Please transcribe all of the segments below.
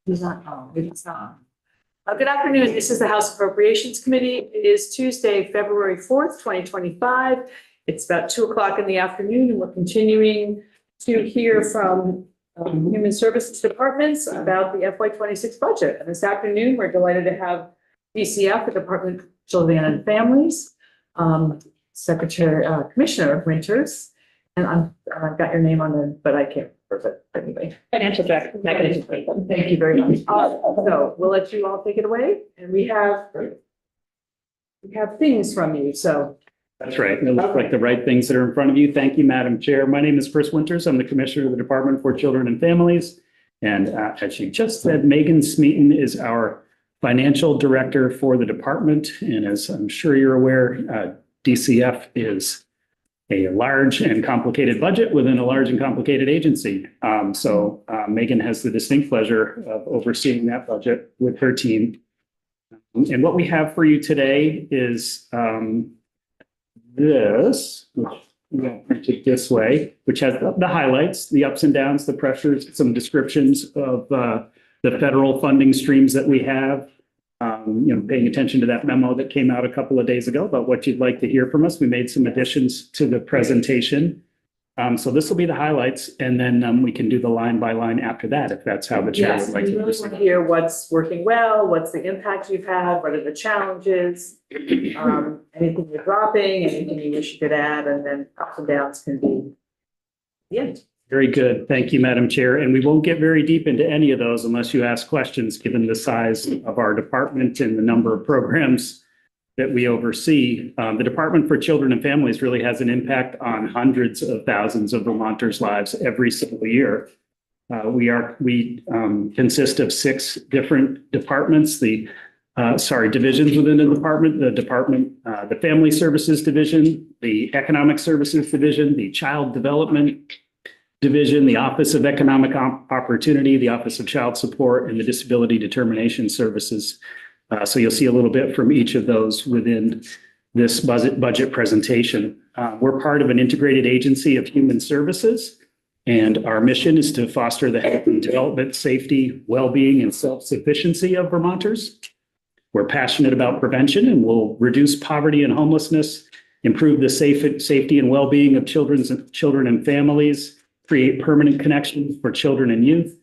He's not on. It's not. Good afternoon. This is the House Appropriations Committee. It is Tuesday, February 4th, 2025. It's about 2 o'clock in the afternoon, and we're continuing to hear from Human Services Departments about the FY26 budget. And this afternoon, we're delighted to have DCF, the Department of Children and Families, Commissioner Winters, and I've got your name on the, but I can't. Perfect. Anyway, Financial Director. Thank you very much. So we'll let you all take it away, and we have things from you. So that's right. And it looks like the right things that are in front of you. Thank you, Madam Chair. My name is Chris Winters. I'm the Commissioner of the Department for Children and Families. And as you just said, Megan Smeaton is our Financial Director for the department. And as I'm sure you're aware, DCF is a large and complicated budget within a large and complicated agency. So Megan has the distinct pleasure of overseeing that budget with her team. And what we have for you today is this, which I'm going to print it this way, which has the highlights, the ups and downs, the pressures, some descriptions of the federal funding streams that we have. Paying attention to that memo that came out a couple of days ago about what you'd like to hear from us. We made some additions to the presentation. So this will be the highlights, and then we can do the line by line after that, if that's how the chair would like to really proceed. want to hear what's working well, what's the impact you've had, what are the challenges, anything you're dropping, anything you wish you could add, and then ups and downs can be the end. Very good. Thank you, Madam Chair. And we won't get very deep into any of those unless you ask questions, given the size of our department and the number of programs that we oversee. The Department for Children and Families really has an impact on hundreds of thousands of Vermonters' lives every single year. We consist of 6 different departments, divisions within the department, the Family Services Division, the Economic Services Division, the Child Development Division, the Office of Economic Opportunity, the Office of Child Support, and the Disability Determination Services. So you'll see a little bit from each of those within this budget presentation. We're part of an integrated agency of human services, and our mission is to foster the health and development, safety, well-being, and self-sufficiency of Vermonters. We're passionate about prevention and will reduce poverty and homelessness, improve the safety and well-being of children and families, create permanent connections for children and youth,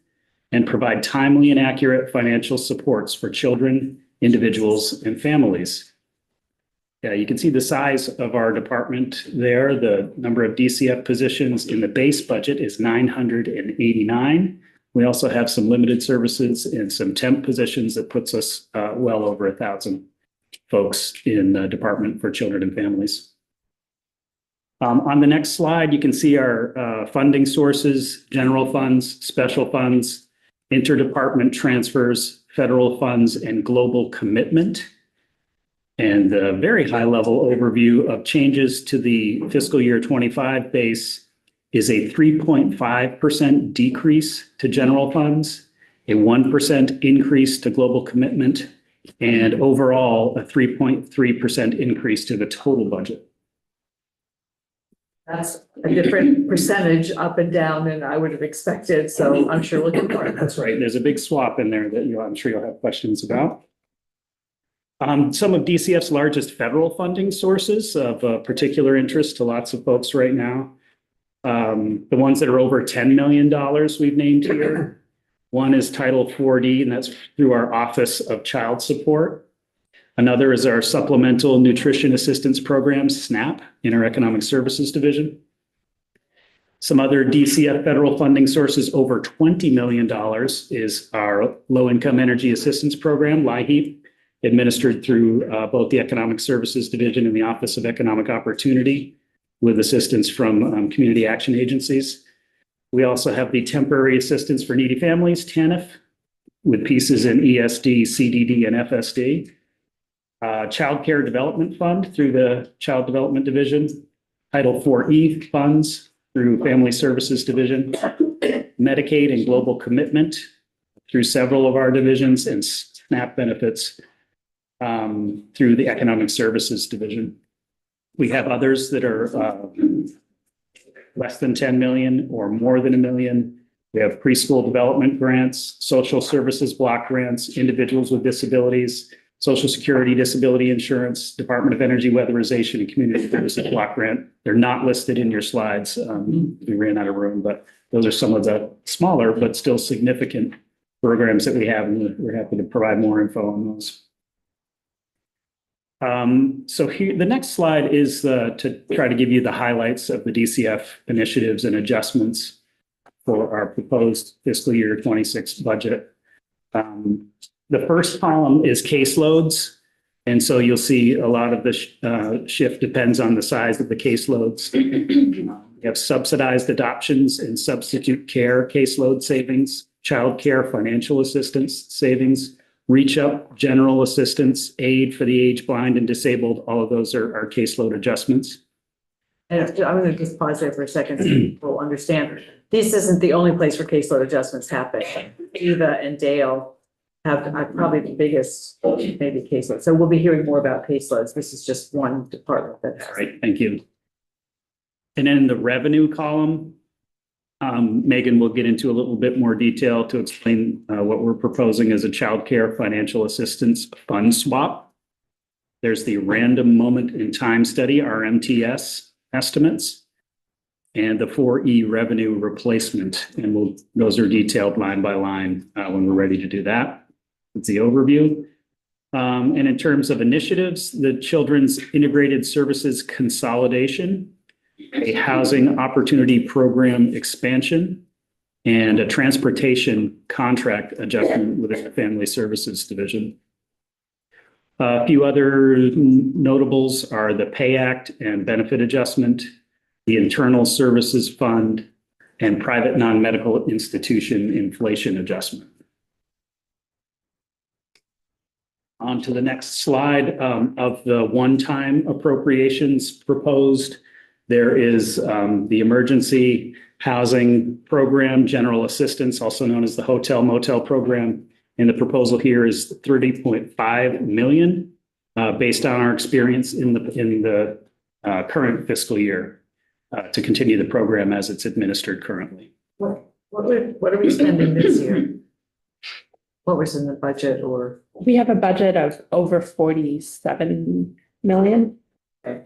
and provide timely and accurate financial supports for children, individuals, and families. Yeah, you can see the size of our department there. The number of DCF positions in the base budget is 989. We also have some limited services and some temp positions that puts us well over 1,000 folks in the Department for Children and Families. On the next slide, you can see our funding sources: general funds, special funds, interdepartment transfers, federal funds, and global commitment. And the very high level overview of changes to the fiscal year 25 base is a 3.5% decrease to general funds, a 1% increase to global commitment, and overall a 3.3% increase to the total budget. That's a different percentage up and down than I would have expected. So I'm sure looking for it. That's right. There's a big swap in there that I'm sure you'll have questions about. Some of DCF's largest federal funding sources of particular interest to lots of folks right now. The ones that are over $10 million we've named here. One is Title 4D, and that's through our Office of Child Support. Another is our Supplemental Nutrition Assistance Program, SNAP, in our Economic Services Division. Some other DCF federal funding sources over $20 million is our Low Income Energy Assistance Program, LIHEAP, administered through both the Economic Services Division and the Office of Economic Opportunity, with assistance from community action agencies. We also have the Temporary Assistance for Needy Families, TANF, with pieces in ESD, CDD, and FSD. Child Care Development Fund through the Child Development Division, Title 4E funds through Family Services Division, Medicaid and Global Commitment through several of our divisions, and SNAP benefits through the Economic Services Division. We have others that are less than 10 million or more than $1 million. We have preschool development grants, social services block grants, individuals with disabilities, Social Security, disability insurance, Department of Energy weatherization, and community services block grant. They're not listed in your slides. We ran out of room, but those are some of the smaller but still significant programs that we have, and we're happy to provide more info on those. So here, the next slide is to try to give you the highlights of the DCF initiatives and adjustments for our proposed fiscal year 26 budget. The first column is caseloads. And so you'll see a lot of the shift depends on the size of the caseloads. We have subsidized adoptions and substitute care caseload savings, child care financial assistance savings, reach up general assistance, aid for the age blind and disabled. All of those are caseload adjustments. And I'm going to just pause there for a second so people understand. This isn't the only place where caseload adjustments happen. Eva and Dale have probably the biggest, maybe caseload. So we'll be hearing more about caseloads. This is just one department that has. All right, thank you. And then in the revenue column, Megan will get into a little bit more detail to explain what we're proposing as a child care financial assistance fund swap. There's the random moment in time study, RMTS estimates, and the 4E revenue replacement. And those are detailed line by line when we're ready to do that. It's the overview. And in terms of initiatives, the Children's Integrated Services Consolidation, a housing opportunity program expansion, and a transportation contract adjustment within the Family Services Division. A few other notables are the Pay Act and benefit adjustment, the Internal Services Fund, and private non-medical institution inflation adjustment. On to the next slide of the one-time appropriations proposed. There is the Emergency Housing Program, General Assistance, also known as the Hotel Motel Program. And the proposal here is $30.5 million based on our experience in the current fiscal year to continue the program as it's administered currently. What are we spending this year? What was in the budget or? We have a budget of over 47 million. Okay.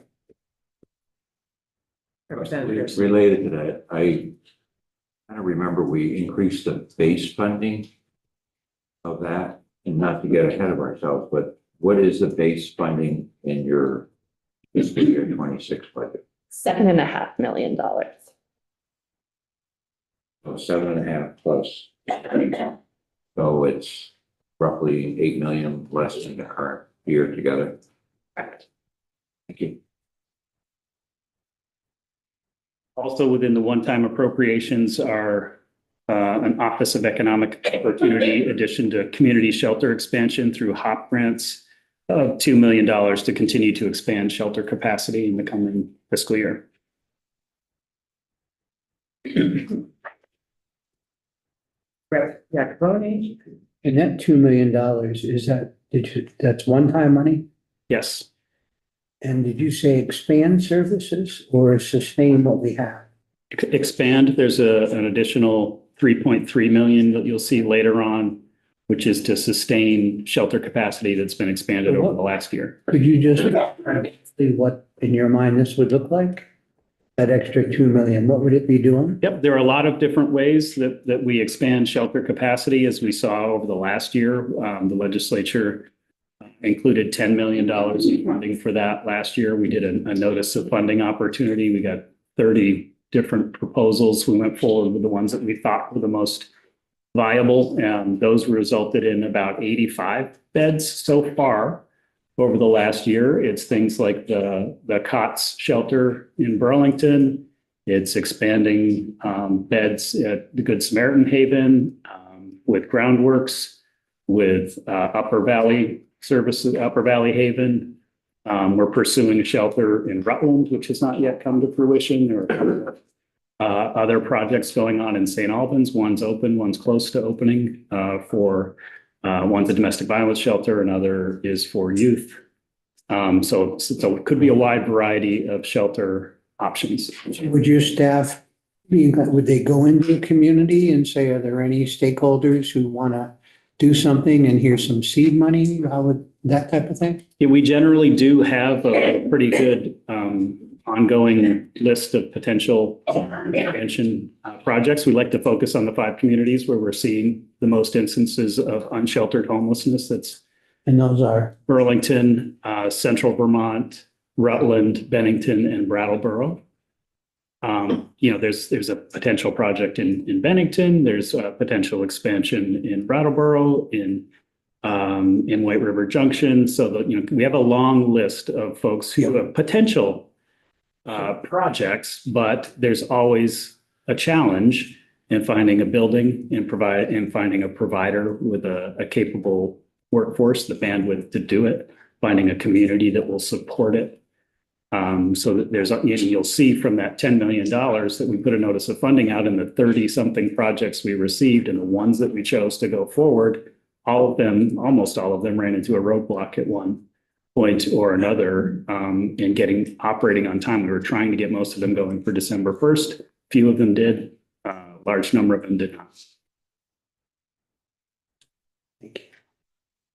Related to that, I kind of remember we increased the base funding of that, and not to get ahead of ourselves, but what is the base funding in your fiscal year 26 budget? $7.5 million. So 7.5 plus. So it's roughly 8 million less than the current year together. Correct. Thank you. Also within the one-time appropriations are an Office of Economic Opportunity addition to community shelter expansion through HOP grants of $2 million to continue to expand shelter capacity in the coming fiscal year. Jacoboni? And that $2 million, that's one-time money? Yes. And did you say expand services or sustain what we have? Expand, there's an additional 3.3 million that you'll see later on, which is to sustain shelter capacity that's been expanded over the last year. Could you just see what in your mind this would look like? That extra 2 million, what would it be doing? Yep, there are a lot of different ways that we expand shelter capacity, as we saw over the last year. The legislature included $10 million in funding for that last year. We did a notice of funding opportunity. We got 30 different proposals. We went forward with the ones that we thought were the most viable, and those resulted in about 85 beds so far over the last year. It's things like the COTS shelter in Burlington. It's expanding beds at the Good Samaritan Haven with Groundworks, with Upper Valley Services, Upper Valley Haven. We're pursuing a shelter in Rutland, which has not yet come to fruition. There are other projects going on in St. Albans. One's open, one's close to opening one's a domestic violence shelter, another is for youth. So it could be a wide variety of shelter options. Would you staff Would they go into the community and say, are there any stakeholders who want to do something and here's some seed money? How would, that type of thing? Yeah, we generally do have a pretty good ongoing list of potential expansion projects. We like to focus on the 5 communities where we're seeing the most instances of unsheltered homelessness. That's And those are, Burlington, Central Vermont, Rutland, Bennington, and Brattleboro. There's a potential project in Bennington. There's a potential expansion in Brattleboro, in White River Junction. So that, we have a long list of folks who have potential projects, but there's always a challenge in finding a building and finding a provider with a capable workforce, the bandwidth to do it, finding a community that will support it. So that you'll see from that $10 million that we put a notice of funding out in the 30-something projects we received, and the ones that we chose to go forward, almost all of them ran into a roadblock at one point or another in getting operating on time. We were trying to get most of them going for December 1st. Few of them did, large number of them did not.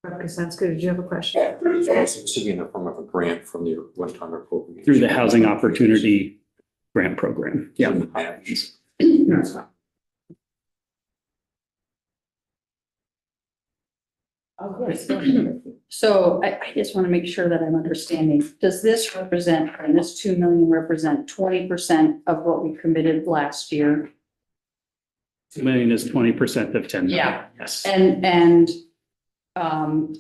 Okay, sounds good. Did you have a question? This would be in the form of a grant from the one-time appropriation. Through the Housing Opportunity Grant Program. Yeah. Of course. So I just want to make sure that I'm understanding. Does this represent, and this 2 million represent 20% of what we committed last year? 2 million is 20% of 10 million. Yeah. Yes. And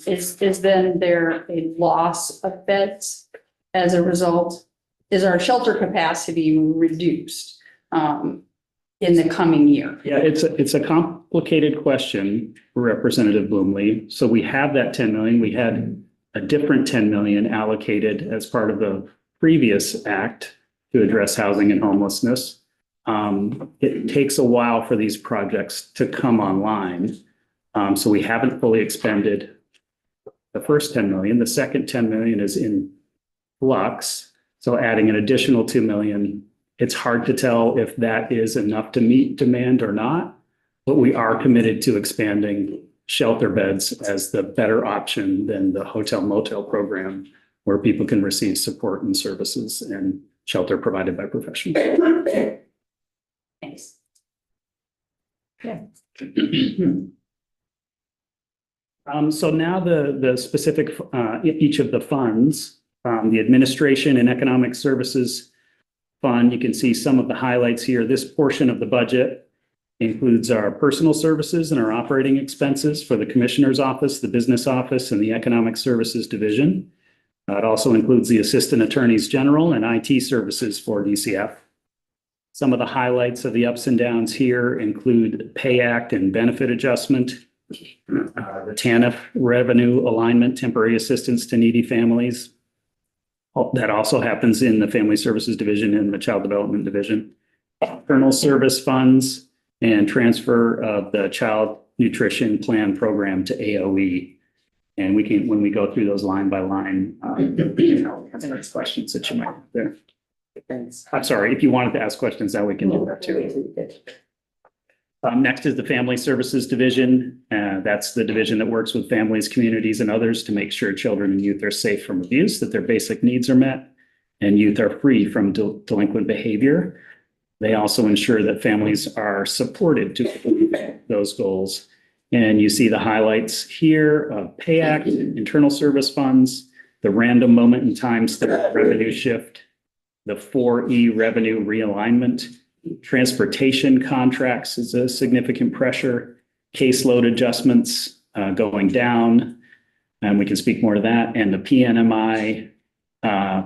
is then there a loss of beds as a result? Is our shelter capacity reduced in the coming year? Yeah, it's a complicated question, Representative Bloomley. So we have that 10 million. We had a different 10 million allocated as part of the previous act to address housing and homelessness. It takes a while for these projects to come online. So we haven't fully expended the first 10 million. The second 10 million is in flux. So adding an additional 2 million, it's hard to tell if that is enough to meet demand or not, but we are committed to expanding shelter beds as the better option than the hotel motel program, where people can receive support and services and shelter provided by professionals. Thanks. So now the specific, each of the funds, the Administration and Economic Services Fund, you can see some of the highlights here. This portion of the budget includes our personal services and our operating expenses for the Commissioner's Office, the Business Office, and the Economic Services Division. It also includes the Assistant Attorneys General and IT services for DCF. Some of the highlights of the ups and downs here include Pay Act and benefit adjustment, the TANF revenue alignment, temporary assistance to needy families. That also happens in the Family Services Division and the Child Development Division. Internal service funds and transfer of the Child Nutrition Plan Program to AOE. And we can, when we go through those line by line, answer questions that you might have there. I'm sorry, if you wanted to ask questions, now we can do that too. Next is the Family Services Division. That's the division that works with families, communities, and others to make sure children and youth are safe from abuse, that their basic needs are met, and youth are free from delinquent behavior. They also ensure that families are supported to achieve those goals. And you see the highlights here of Pay Act, internal service funds, the random moment in time step revenue shift, the 4E revenue realignment. Transportation contracts is a significant pressure, caseload adjustments going down, and we can speak more to that, and the PNMI,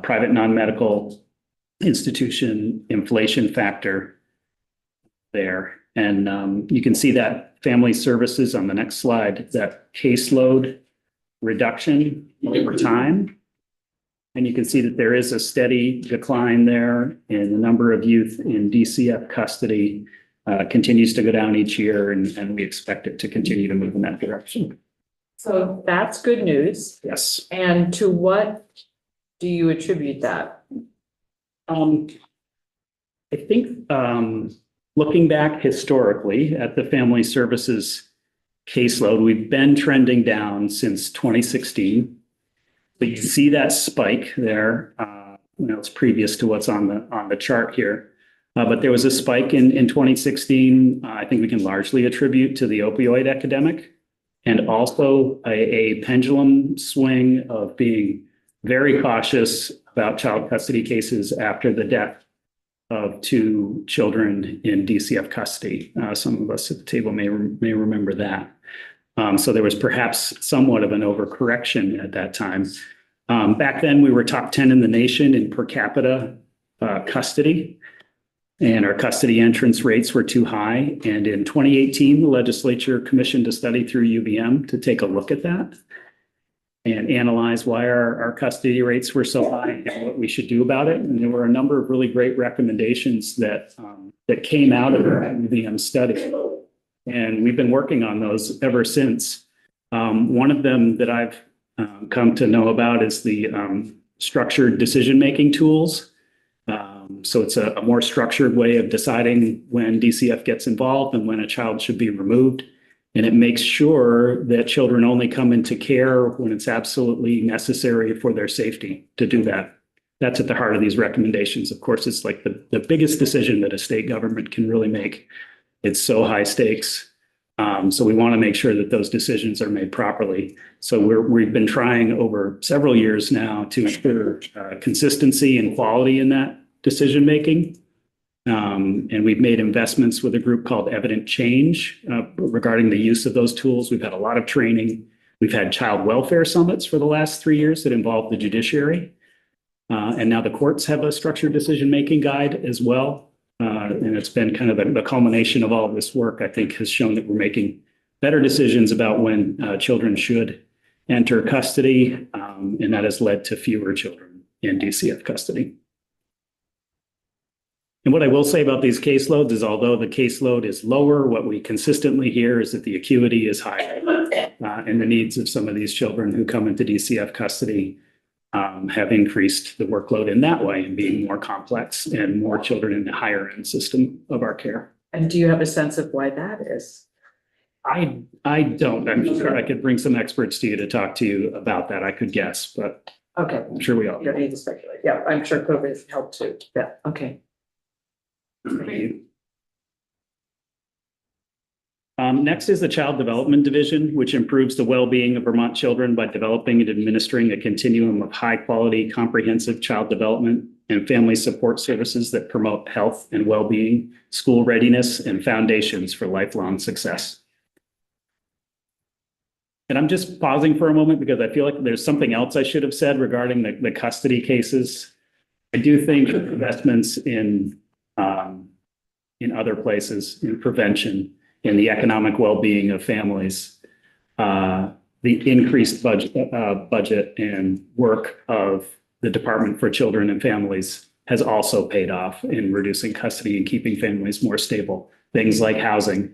private non-medical institution inflation factor there. And you can see that family services on the next slide, that caseload reduction over time. And you can see that there is a steady decline there in the number of youth in DCF custody continues to go down each year, and we expect it to continue to move in that direction. So that's good news. Yes. And to what do you attribute that? I think looking back historically at the family services caseload, we've been trending down since 2016. But you see that spike there. It's previous to what's on the chart here. But there was a spike in 2016. I think we can largely attribute to the opioid epidemic, and also a pendulum swing of being very cautious about child custody cases after the death of 2 children in DCF custody. Some of us at the table may remember that. So there was perhaps somewhat of an overcorrection at that time. Back then, we were top 10 in the nation in per capita custody, and our custody entrance rates were too high. And in 2018, the legislature commissioned a study through UVM to take a look at that and analyze why our custody rates were so high and what we should do about it. And there were a number of really great recommendations that came out of the UVM study. And we've been working on those ever since. One of them that I've come to know about is the structured decision-making tools. So it's a more structured way of deciding when DCF gets involved and when a child should be removed. And it makes sure that children only come into care when it's absolutely necessary for their safety to do that. That's at the heart of these recommendations. Of course, it's like the biggest decision that a state government can really make. It's so high stakes. So we want to make sure that those decisions are made properly. So we've been trying over several years now to ensure consistency and quality in that decision-making. And we've made investments with a group called Evident Change regarding the use of those tools. We've had a lot of training. We've had child welfare summits for the last 3 years that involve the judiciary. And now the courts have a structured decision-making guide as well. And it's been kind of the culmination of all of this work, I think, has shown that we're making better decisions about when children should enter custody. And that has led to fewer children in DCF custody. And what I will say about these caseloads is, although the caseload is lower, what we consistently hear is that the acuity is higher. And the needs of some of these children who come into DCF custody have increased the workload in that way, and being more complex and more children in the higher end system of our care. And do you have a sense of why that is? I don't. I'm sure I could bring some experts to you to talk to you about that. I could guess, but Okay, I'm sure we all. you don't need to speculate. Yeah, I'm sure COVID has helped too. Yeah, okay. Next is the Child Development Division, which improves the well-being of Vermont children by developing and administering a continuum of high-quality, comprehensive child development and family support services that promote health and well-being, school readiness, and foundations for lifelong success. And I'm just pausing for a moment because I feel like there's something else I should have said regarding the custody cases. I do think investments in other places, in prevention, in the economic well-being of families, the increased budget and work of the Department for Children and Families has also paid off in reducing custody and keeping families more stable. Things like housing,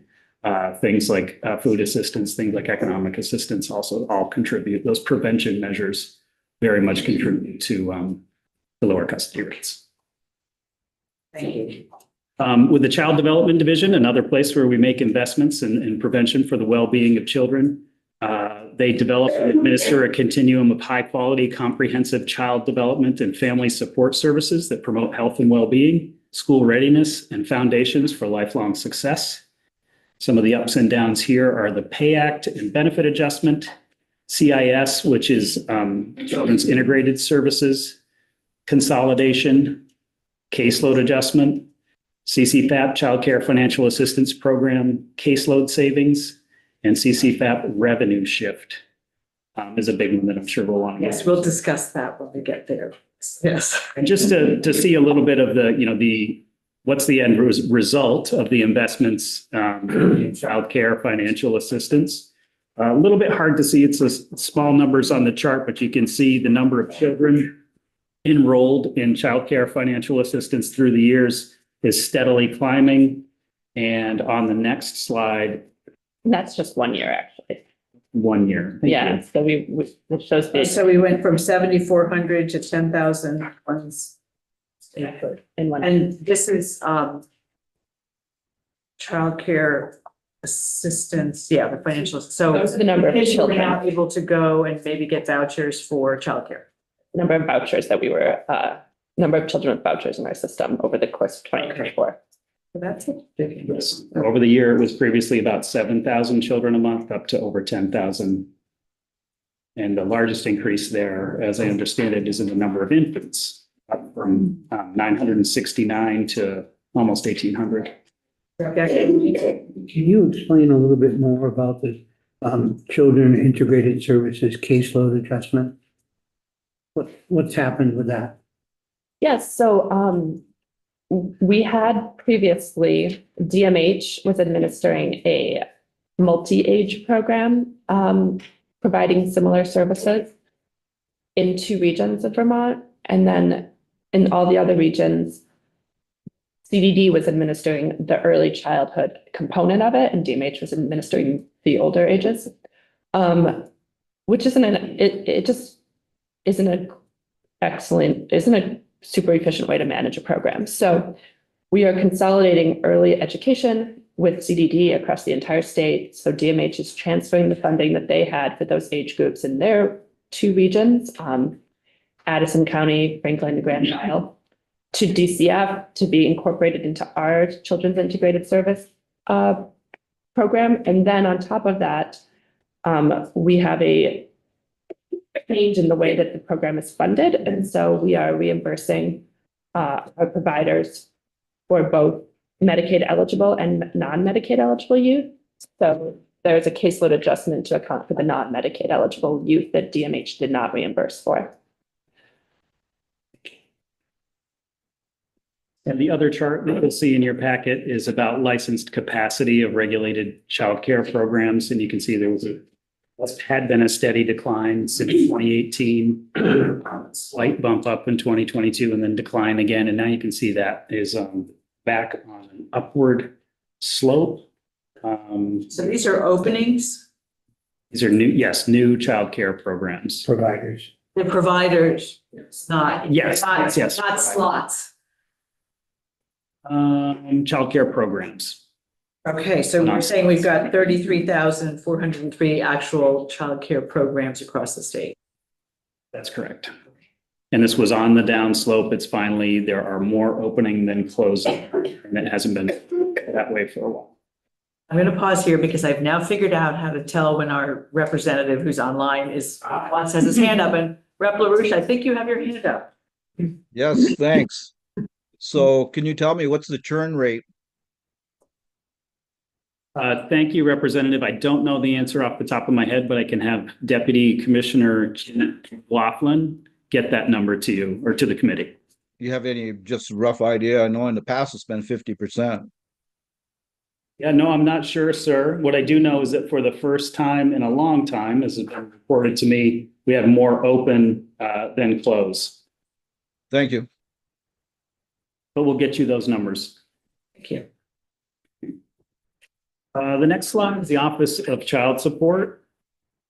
things like food assistance, things like economic assistance also all contribute. Those prevention measures very much contribute to the lower custody rates. Thank you. With the Child Development Division, another place where we make investments in prevention for the well-being of children, they develop and administer a continuum of high-quality, comprehensive child development and family support services that promote health and well-being, school readiness, and foundations for lifelong success. Some of the ups and downs here are the Pay Act and Benefit Adjustment, CIS, which is Children's Integrated Services, Consolidation, Caseload Adjustment, CCFAP, Child Care Financial Assistance Program, Caseload Savings, and CCFAP Revenue Shift is a big one that I'm sure we'll want to. Yes, we'll discuss that when we get there. Yes. And just to see a little bit of what's the end result of the investments in child care financial assistance. A little bit hard to see. It's small numbers on the chart, but you can see the number of children enrolled in child care financial assistance through the years is steadily climbing. And on the next slide. And that's just 1 year, actually. 1 year. Thank Yeah, you. so it shows the. So we went from 7,400 to 10,000 ones. In one. And this is, childcare assistance, yeah, the financial, so. Those are the number of kids were children. now able to go and maybe get vouchers for childcare. Number of vouchers that we were, number of children with vouchers in our system over the course of 2024. So that's it. Yes. Over the year, it was previously about 7,000 children a month, up to over 10,000. And the largest increase there, as I understand it, is in the number of infants, up from 969 to almost 1,800. Can you explain a little bit more about the Children Integrated Services caseload adjustment? What's happened with that? Yes, so we had previously, DMH was administering a multi-age program, providing similar services in 2 regions of Vermont. And then in all the other regions, CDD was administering the early childhood component of it, and DMH was administering the older ages. Which it just isn't a super efficient way to manage a program. So we are consolidating early education with CDD across the entire state. So DMH is transferring the funding that they had for those age groups in their 2 regions, Addison County, Franklin, and Grand Isle, to DCF to be incorporated into our Children's Integrated Service program. And then on top of that, we have a change in the way that the program is funded. And so we are reimbursing our providers for both Medicaid eligible and non-Medicaid eligible youth. So there's a caseload adjustment to account for the non-Medicaid eligible youth that DMH did not reimburse for. And the other chart that you'll see in your packet is about licensed capacity of regulated childcare programs. And you can see there had been a steady decline since 2018, slight bump up in 2022, and then decline again. And now you can see that is back on an upward slope. So these are openings, These are new childcare programs. Providers. the providers, it's not. Yes, not- yes. Not slots. Childcare programs. Okay, so we're saying we've got 33,403 actual childcare programs across the state. That's correct. And this was on the downslope. It's finally, there are more opening than closing, and it hasn't been that way for a while. I'm going to pause here because I've now figured out how to tell when our representative who's online has his hand up. And Rep. LaRouche, I think you have your hand up. Yes, thanks. So can you tell me what's the churn rate? Thank you, Representative. I don't know the answer off the top of my head, but I can have Deputy Commissioner Janet Laughlin get that number to you or to the committee. Do you have any just rough idea? I know in the past it's been 50%. Yeah, no, I'm not sure, sir. What I do know is that for the first time in a long time, as has been reported to me, we have more open than close. Thank you. But we'll get you those numbers. Thank you. The next slide is the Office of Child Support.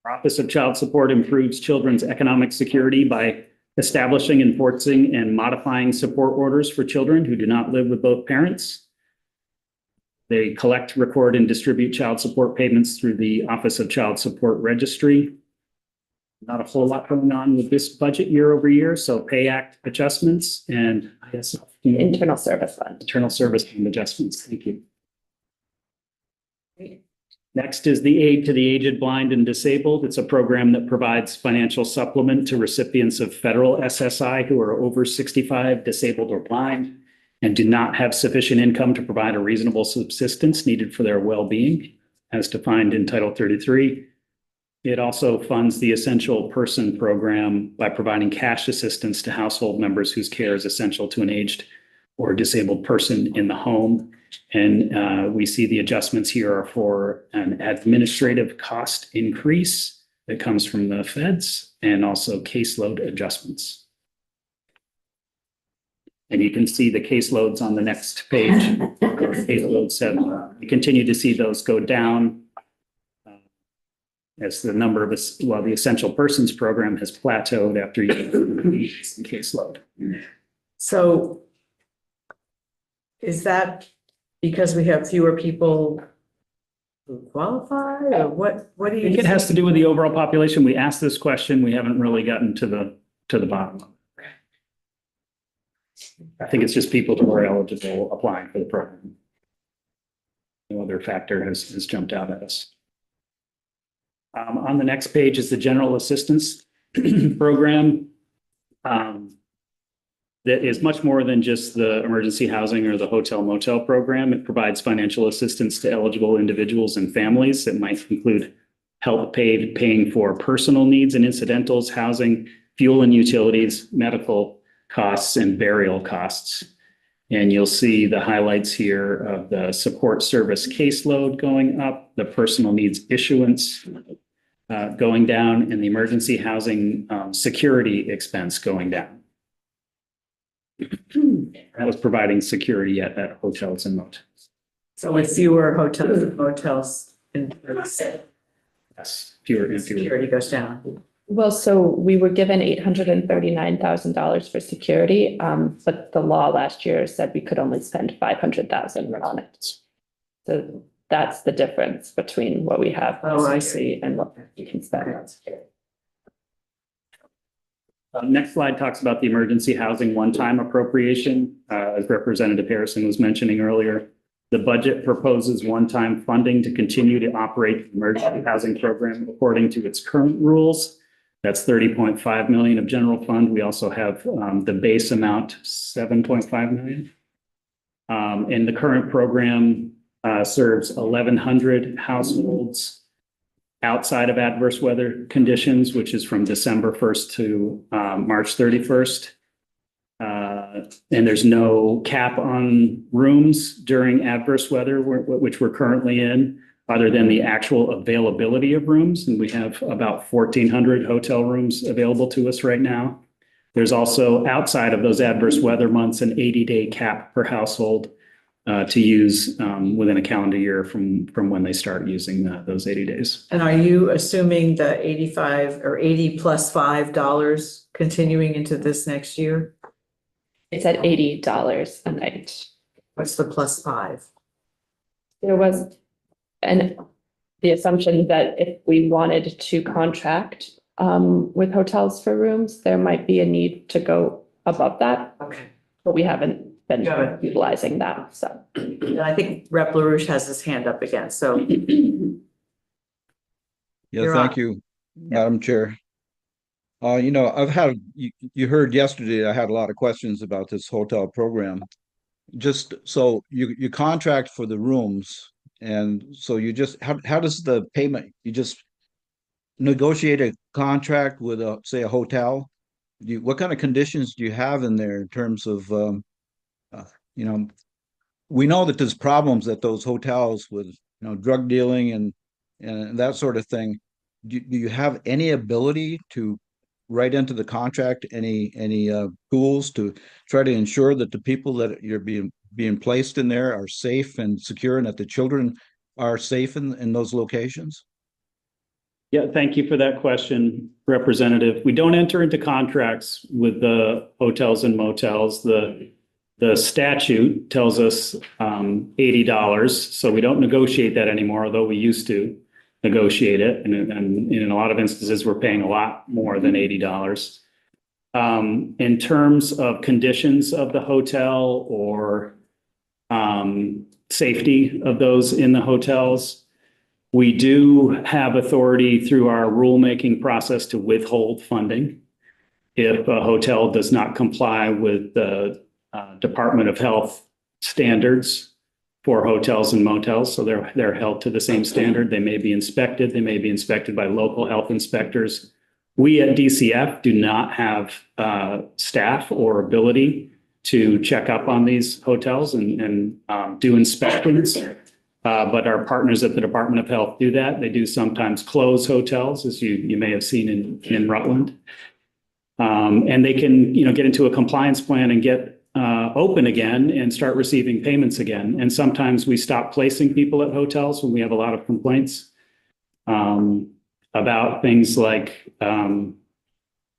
Our Office of Child Support improves children's economic security by establishing, enforcing, and modifying support orders for children who do not live with both parents. They collect, record, and distribute child support payments through the Office of Child Support Registry. Not a whole lot going on with this budget year over year, so Pay Act adjustments and Internal Service Fund. Internal Service Fund adjustments. Thank you. Next is the Aid to the Aged, Blind, and Disabled. It's a program that provides financial supplement to recipients of federal SSI who are over 65, disabled, or blind, and do not have sufficient income to provide a reasonable subsistence needed for their well-being, as defined in Title 33. It also funds the Essential Person Program by providing cash assistance to household members whose care is essential to an aged or disabled person in the home. And we see the adjustments here are for an administrative cost increase that comes from the feds and also caseload adjustments. And you can see the caseloads on the next page. Caseload 7. We continue to see those go down as the number of the Essential Persons Program has plateaued after years in caseload. So is that because we have fewer people who qualify, or what do I you? think it has to do with the overall population. We asked this question. We haven't really gotten to the bottom of it. I think it's just people who are eligible applying for the program. No other factor has jumped out at us. On the next page is the general assistance program. That is much more than just the emergency housing or the hotel motel program. It provides financial assistance to eligible individuals and families that might include help paying for personal needs and incidentals, housing, fuel and utilities, medical costs, and burial costs. And you'll see the highlights here of the support service caseload going up, the personal needs issuance going down, and the emergency housing security expense going down. That was providing security at hotels and motels. So with fewer hotels and motels in Yes, fewer and fewer. security goes down. Well, so we were given $839,000 for security, but the law last year said we could only spend $500,000 on it. So that's the difference between what we have for Oh, I security and what we can spend on security. Next slide talks about the emergency housing one-time appropriation. As Representative Harrison was mentioning earlier, the budget proposes one-time funding to continue to operate the emergency housing program according to its current rules. That's 30.5 million of general fund. We also have the base amount, 7.5 million. And the current program serves 1,100 households outside of adverse weather conditions, which is from December 1st to March 31st. And there's no cap on rooms during adverse weather, which we're currently in, other than the actual availability of rooms. And we have about 1,400 hotel rooms available to us right now. There's also, outside of those adverse weather months, an 80-day cap per household to use within a calendar year from when they start using those 80 days. And are you assuming the 85 or 80 plus $5 continuing into this next year? It's at $80 a night. What's the plus 5? There was the assumption that if we wanted to contract with hotels for rooms, there might be a need to go above that, Okay. but we haven't been Got it. utilizing that, so. And I think Rep. LaRouche has his hand up again, so. Yeah, You're thank on. you, Madam Chair. You heard yesterday, I had a lot of questions about this hotel program. Just so you contract for the rooms, and so how does the payment, you just negotiate a contract with say a hotel? What kind of conditions do you have in there in terms of, we know that there's problems at those hotels with, drug dealing and that sort of thing. Do you have any ability to write into the contract any tools to try to ensure that the people that you're being placed in there are safe and secure, and that the children are safe in those locations? Yeah, thank you for that question, Representative. We don't enter into contracts with the hotels and motels. The statute tells us $80, so we don't negotiate that anymore, although we used to negotiate it. And in a lot of instances, we're paying a lot more than $80. In terms of conditions of the hotel or safety of those in the hotels, we do have authority through our rulemaking process to withhold funding if a hotel does not comply with the Department of Health standards for hotels and motels. So they're held to the same standard. They may be inspected. They may be inspected by local health inspectors. We at DCF do not have staff or ability to check up on these hotels and do inspections. But our partners at the Department of Health do that. They do sometimes close hotels, as you may have seen in Rutland. And they can, get into a compliance plan and get open again and start receiving payments again. And sometimes we stop placing people at hotels when we have a lot of complaints about things like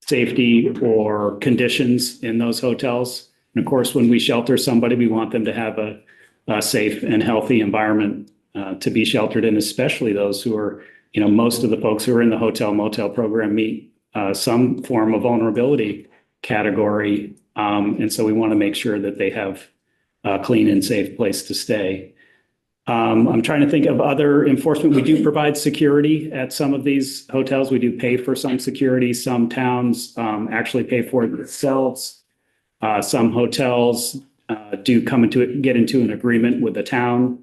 safety or conditions in those hotels. And of course, when we shelter somebody, we want them to have a a safe and healthy environment to be sheltered in, especially those who are, most of the folks who are in the hotel motel program meet some form of vulnerability category. And so we want to make sure that they have a clean and safe place to stay. I'm trying to think of other enforcement. We do provide security at some of these hotels. We do pay for some security. Some towns actually pay for it themselves. Some hotels do get into an agreement with the town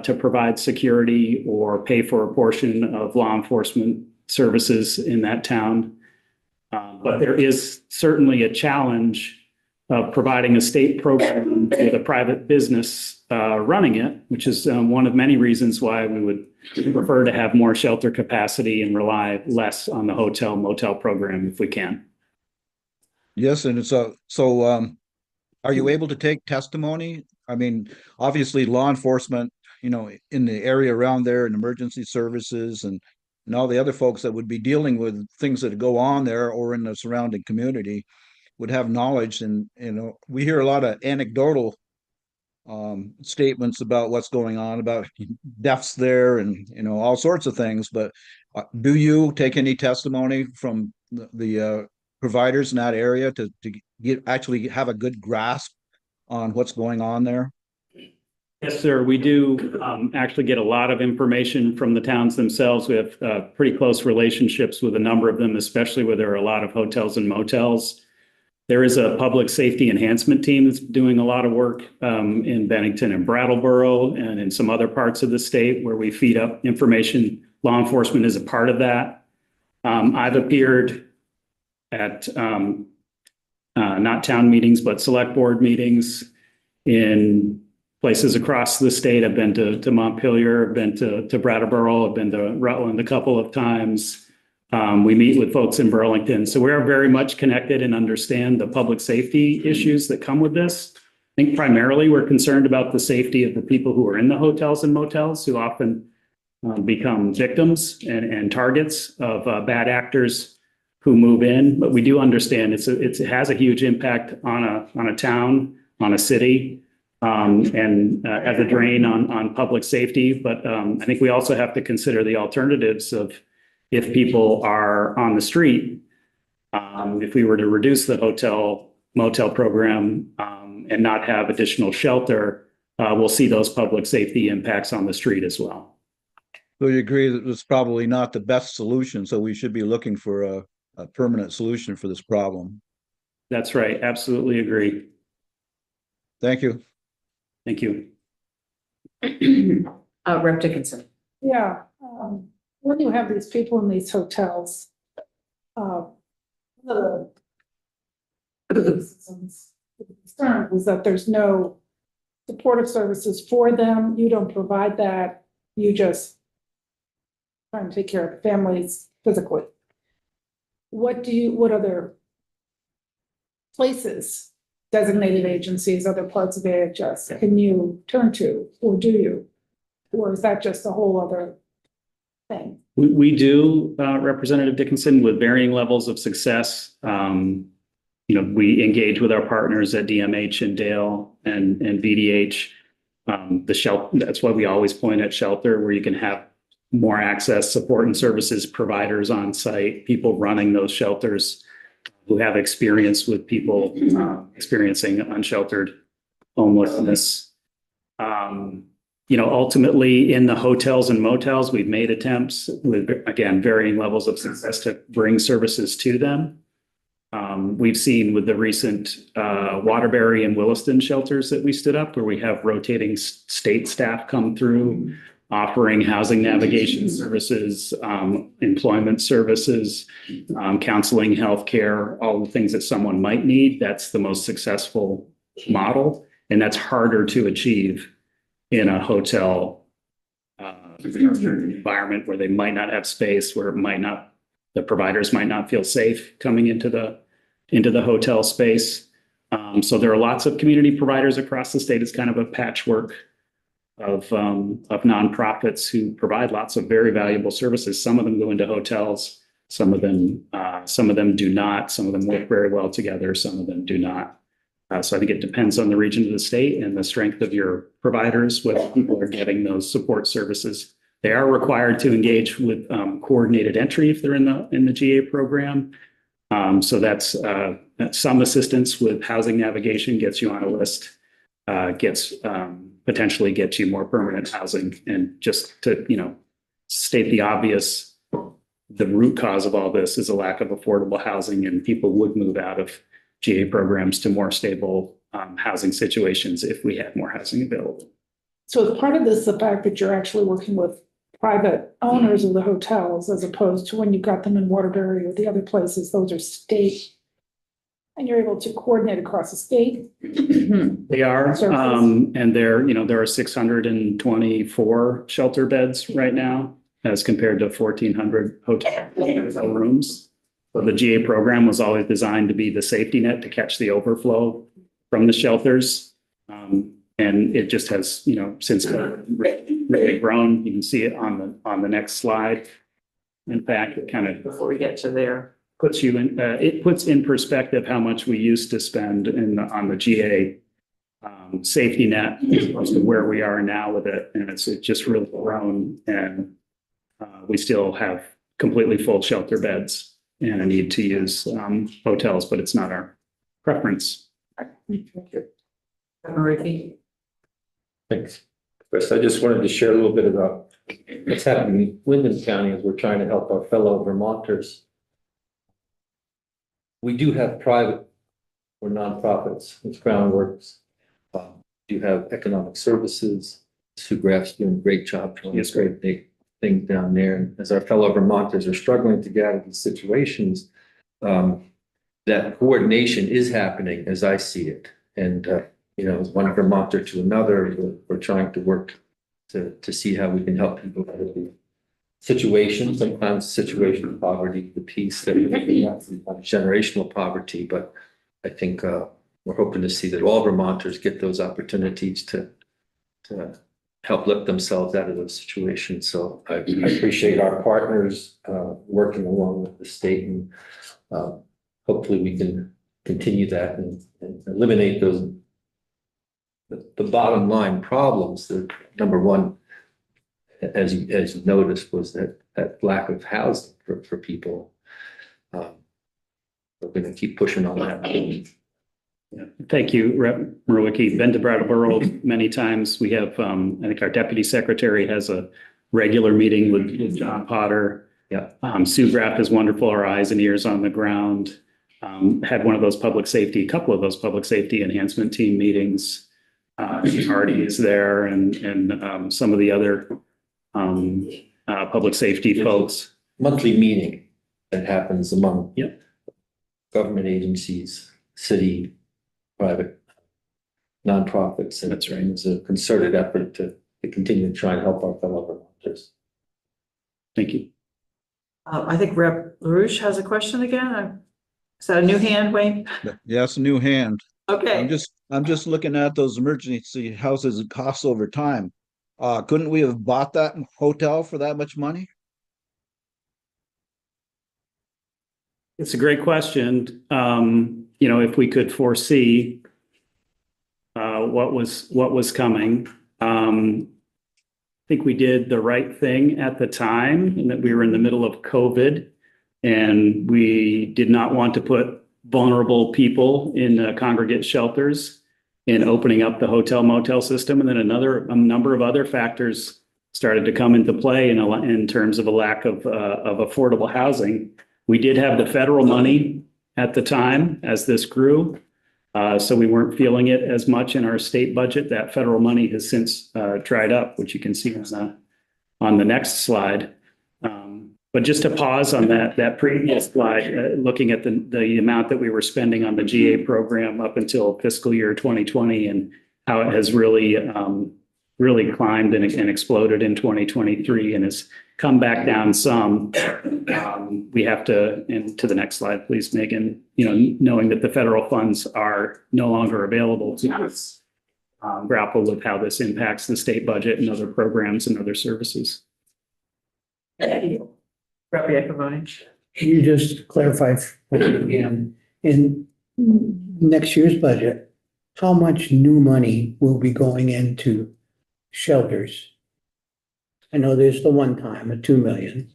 to provide security or pay for a portion of law enforcement services in that town. But there is certainly a challenge of providing a state program with a private business running it, which is one of many reasons why we would prefer to have more shelter capacity and rely less on the hotel motel program if we can. Yes, and are you able to take testimony? I mean, obviously law enforcement, in the area around there and emergency services and all the other folks that would be dealing with things that go on there or in the surrounding community would have knowledge. And, we hear a lot of anecdotal statements about what's going on, about deaths there and, all sorts of things. But do you take any testimony from the providers in that area to actually have a good grasp on what's going on there? Yes, sir. We do actually get a lot of information from the towns themselves. We have pretty close relationships with a number of them, especially where there are a lot of hotels and motels. There is a public safety enhancement team that's doing a lot of work in Bennington and Brattleboro and in some other parts of the state where we feed up information. Law enforcement is a part of that. I've appeared at not town meetings, but select board meetings in places across the state. I've been to Montpelier, I've been to Brattleboro, I've been to Rutland a couple of times. We meet with folks in Burlington. So we're very much connected and understand the public safety issues that come with this. I think primarily we're concerned about the safety of the people who are in the hotels and motels, who often become victims and targets of bad actors who move in. But we do understand it has a huge impact on a town, on a city, and as a drain on public safety. But I think we also have to consider the alternatives of if people are on the street, if we were to reduce the hotel motel program and not have additional shelter, we'll see those public safety impacts on the street as well. So you agree that it's probably not the best solution, so we should be looking for a permanent solution for this problem. That's right. Absolutely agree. Thank you. Thank you. Rep. Dickinson. Yeah, when you have these people in these hotels, the concern is that there's no supportive services for them. You don't provide that. You just try and take care of the families physically. What other places, designated agencies, other parts of AHS can you turn to, or do you? Or is that just a whole other thing? We do, Representative Dickinson, with varying levels of success. We engage with our partners at DMH and Dale and VDH. The shelter, that's why we always point at shelter, where you can have more access, support and services providers on site, people running those shelters who have experience with people experiencing unsheltered homelessness. Ultimately in the hotels and motels, we've made attempts with, again, varying levels of success to bring services to them. We've seen with the recent Waterbury and Williston shelters that we stood up, where we have rotating state staff come through, offering housing navigation services, employment services, counseling, healthcare, all the things that someone might need. That's the most successful model, and that's harder to achieve in a hotel environment where they might not have space, where the providers might not feel safe coming into the hotel space. So there are lots of community providers across the state. It's kind of a patchwork of nonprofits who provide lots of very valuable services. Some of them go into hotels, some of them do not. Some of them work very well together, some of them do not. So I think it depends on the region of the state and the strength of your providers, whether people are getting those support services. They are required to engage with coordinated entry if they're in the GA program. So that's some assistance with housing navigation gets you on a list, potentially gets you more permanent housing. And just to, state the obvious, the root cause of all this is a lack of affordable housing, and people would move out of GA programs to more stable housing situations if we had more housing available. So part of this, the fact that you're actually working with private owners of the hotels as opposed to when you got them in Waterbury or the other places, those are state. And you're able to coordinate across the state. They are, and there are 624 shelter beds right now as compared to 1,400 hotel rooms. So the GA program was always designed to be the safety net to catch the overflow from the shelters. And it just has, since really grown. You can see it on the next slide. In fact, it kind of, Before we get to there. puts you in, it puts in perspective how much we used to spend on the GA safety net as opposed to where we are now with it. And it's just really grown, and we still have completely full shelter beds and a need to use hotels, but it's not our preference. Ricky. Thanks. First, I just wanted to share a little bit about what's happening in Wyndham County as we're trying to help our fellow Vermonters. We do have private or nonprofits, it's Groundworks. Do have economic services. Sue Graff's doing a great job, doing this great big thing down there. And as our fellow Vermonters are struggling to get out of these situations, that coordination is happening as I see it. And, as one Vermonter to another, we're trying to work to see how we can help people out of the situation, sometimes situation of poverty, the peace that we have, generational poverty. But I think we're hoping to see that all Vermonters get those opportunities to help lift themselves out of those situations. So I appreciate our partners working along with the state, and hopefully we can continue that and eliminate those the bottom line problems. That number one, as you noticed, was that lack of housing for people. We're going to keep pushing on that. Yeah. Thank you, Rep. Murwicki. Been to Brattleboro many times. We have, I think our deputy secretary has a regular meeting with John Potter. Yeah. Sue Graff is wonderful. Our eyes and ears on the ground. Had one of those a couple of those public safety enhancement team meetings. Hardy is there, and some of the other public safety folks. Monthly meeting that happens among Yep. government agencies, city, private, nonprofits. And That's right. It's a concerted effort to continue to try and help our fellow Vermonters. Thank you. I think Rep. LaRouche has a question again. Is that a new hand, Wayne? Yeah, it's a new hand. Okay. I'm just looking at those emergency houses and costs over time. Couldn't we have bought that hotel for that much money? It's a great question. If we could foresee what was coming. I think we did the right thing at the time, in that we were in the middle of COVID, and we did not want to put vulnerable people in congregate shelters in opening up the hotel motel system. And then a number of other factors started to come into play in terms of a lack of affordable housing. We did have the federal money at the time as this grew. So we weren't feeling it as much in our state budget. That federal money has since dried up, which you can see on the next slide. But just to pause on that previous slide, looking at the amount that we were spending on the GA program up until fiscal year 2020, and how it has really climbed and exploded in 2023 and has come back down some. We have to, and to the next slide, please, Megan, knowing that the federal funds are no longer available to us, grapple with how this impacts the state budget and other programs and other services. Rep. Iacoboni. Can you just clarify again, in next year's budget, how much new money will be going into shelters? I know there's the one time, of 2 million.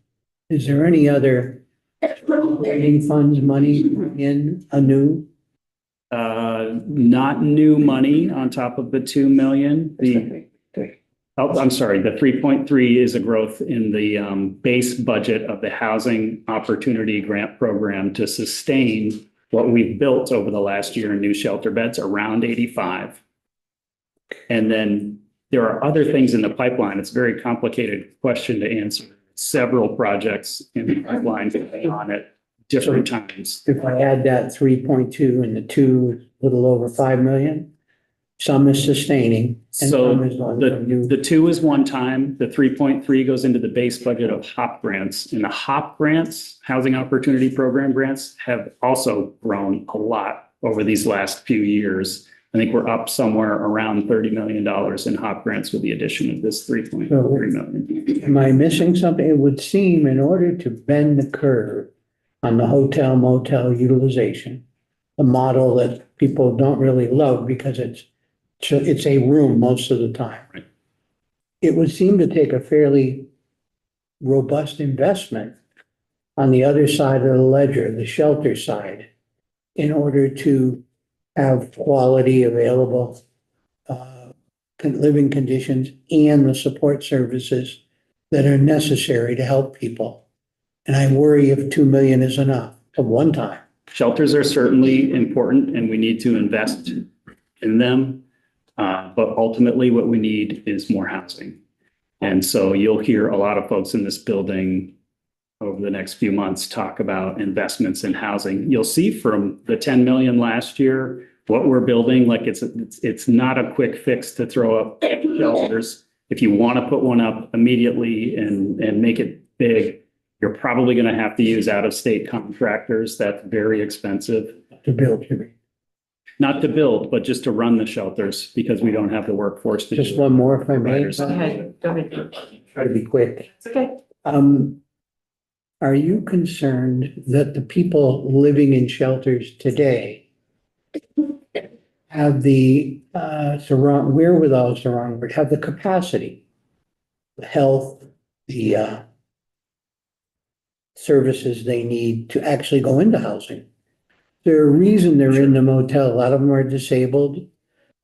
Is there any other operating funds money in anew? Not new money on top of the 2 million. I'm sorry, the 3.3 is a growth in the base budget of the Housing Opportunity Grant Program to sustain what we've built over the last year in new shelter beds, around 85. And then there are other things in the pipeline. It's a very complicated question to answer. Several projects in the pipeline on at different times. If I add that 3.2 and the 2, little over 5 million, some is sustaining and So some is going to new. the 2 is one time, the 3.3 goes into the base budget of HOP grants. And the HOP grants, Housing Opportunity Program grants, have also grown a lot over these last few years. I think we're up somewhere around $30 million in HOP grants with the addition of this 3.3 million. Am I missing something? It would seem in order to bend the curve on the hotel motel utilization, a model that people don't really love because it's a room most of the time. Right. It would seem to take a fairly robust investment on the other side of the ledger, the shelter side, in order to have quality available living conditions and the support services that are necessary to help people. And I worry if 2 million is enough at one time. Shelters are certainly important and we need to invest in them. But ultimately what we need is more housing. And so you'll hear a lot of folks in this building over the next few months talk about investments in housing. You'll see from the 10 million last year, what we're building, like it's not a quick fix to throw up shelters. If you want to put one up immediately and make it big, you're probably going to have to use out-of-state contractors. That's very expensive. To build, Jimmy. Not to build, but just to run the shelters because we don't have the workforce to. Just one more if I may. Providers. Go ahead, go ahead. Try to be quick. It's okay. Are you concerned that the people living in shelters today have the wherewithal is the wrong word, have the capacity, the health, the services they need to actually go into housing? There's a reason they're in the motel. A lot of them are disabled,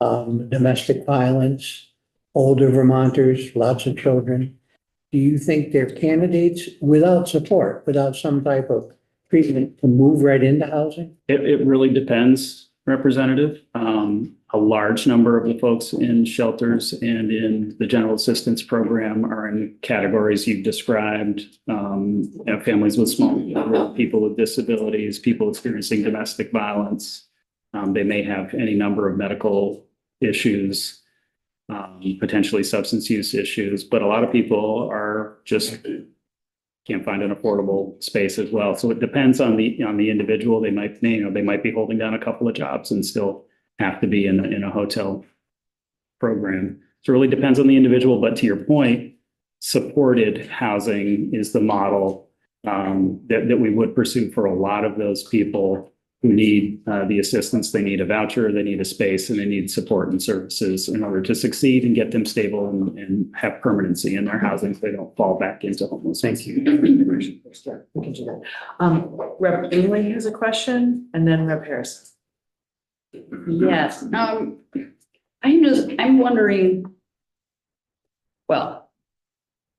domestic violence, older Vermonters, lots of children. Do you think they're candidates without support, without some type of treatment to move right into housing? It really depends, Representative. A large number of the folks in shelters and in the general assistance program are in categories you've described. Families with small children, people with disabilities, people experiencing domestic violence. They may have any number of medical issues, potentially substance use issues, but a lot of people are just can't find an affordable space as well. So it depends on the individual. They might be holding down a couple of jobs and still have to be in a hotel program. So it really depends on the individual. But to your point, supported housing is the model that we would pursue for a lot of those people who need the assistance. They need a voucher, they need a space, and they need support and services in order to succeed and get them stable and have permanency in their housing so they don't fall back into homelessness. Thank you. Rep. Bingley has a question and then Rep. Harrison. Yes, I'm wondering, well,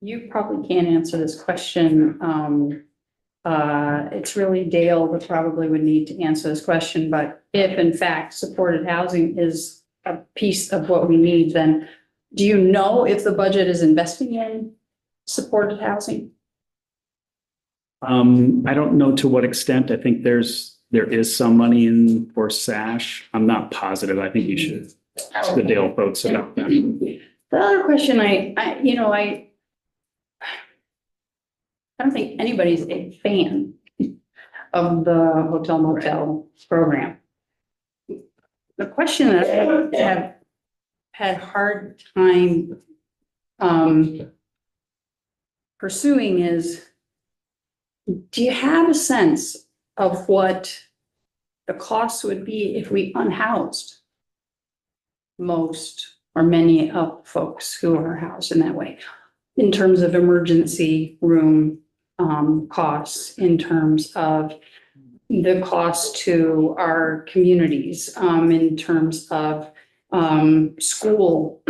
you probably can't answer this question. It's really Dale that probably would need to answer this question, but if in fact supported housing is a piece of what we need, then do you know if the budget is investing in supported housing? I don't know to what extent. I think there is some money in for SASH. I'm not positive. I think you should ask the Dale folks about that. The other question I don't think anybody's a fan of the hotel motel program. The question that I have had hard time pursuing is, do you have a sense of what the costs would be if we unhoused most or many of folks who are housed in that way. In terms of emergency room costs, in terms of the cost to our communities, in terms of school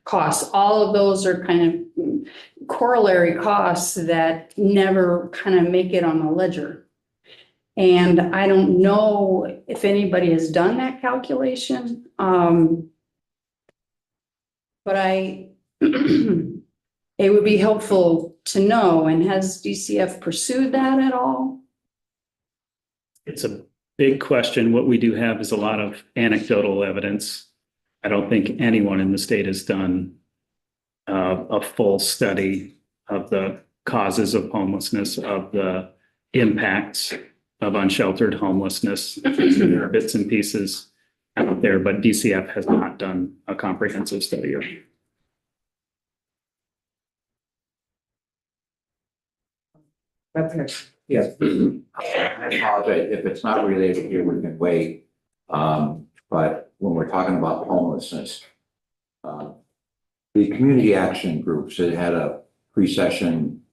costs, all of those are kind of corollary costs that never kind of make it on the ledger. And I don't know if anybody has done that calculation. But it would be helpful to know, and has DCF pursued that at all? It's a big question. What we do have is a lot of anecdotal evidence. I don't think anyone in the state has done a full study of the causes of homelessness, of the impacts of unsheltered homelessness. There are bits and pieces out there, but DCF has not done a comprehensive study of it. Yes. I apologize. If it's not related here, we can wait. But when we're talking about homelessness, the community action groups had had a pre-session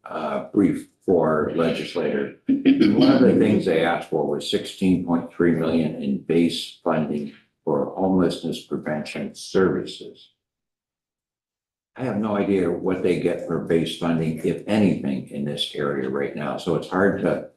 brief for legislators. One of the things they asked for was 16.3 million in base funding for homelessness prevention services. I have no idea what they get for base funding, if anything, in this area right now. So it's hard to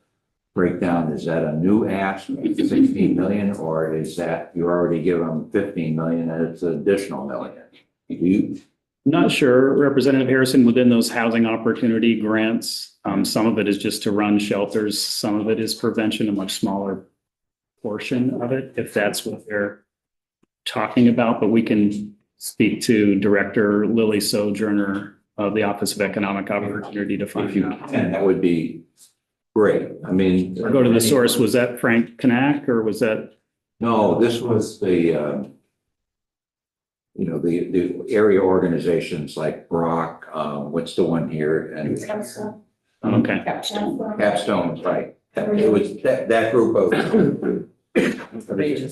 break down. Is that a new ask, 16 million, or is that you already give them 15 million and it's an additional million? Not sure, Representative Harrison, within those housing opportunity grants, some of it is just to run shelters. Some of it is prevention, a much smaller portion of it, if that's what they're talking about. But we can speak to Director Lily Sojourner of the Office of Economic Opportunity to find out. And that would be great. I mean, Or go to the source. Was that Frank Knack or was that? no, this was the, the area organizations like Brock, what's the one here? And Okay. Capstone, right. It was that group of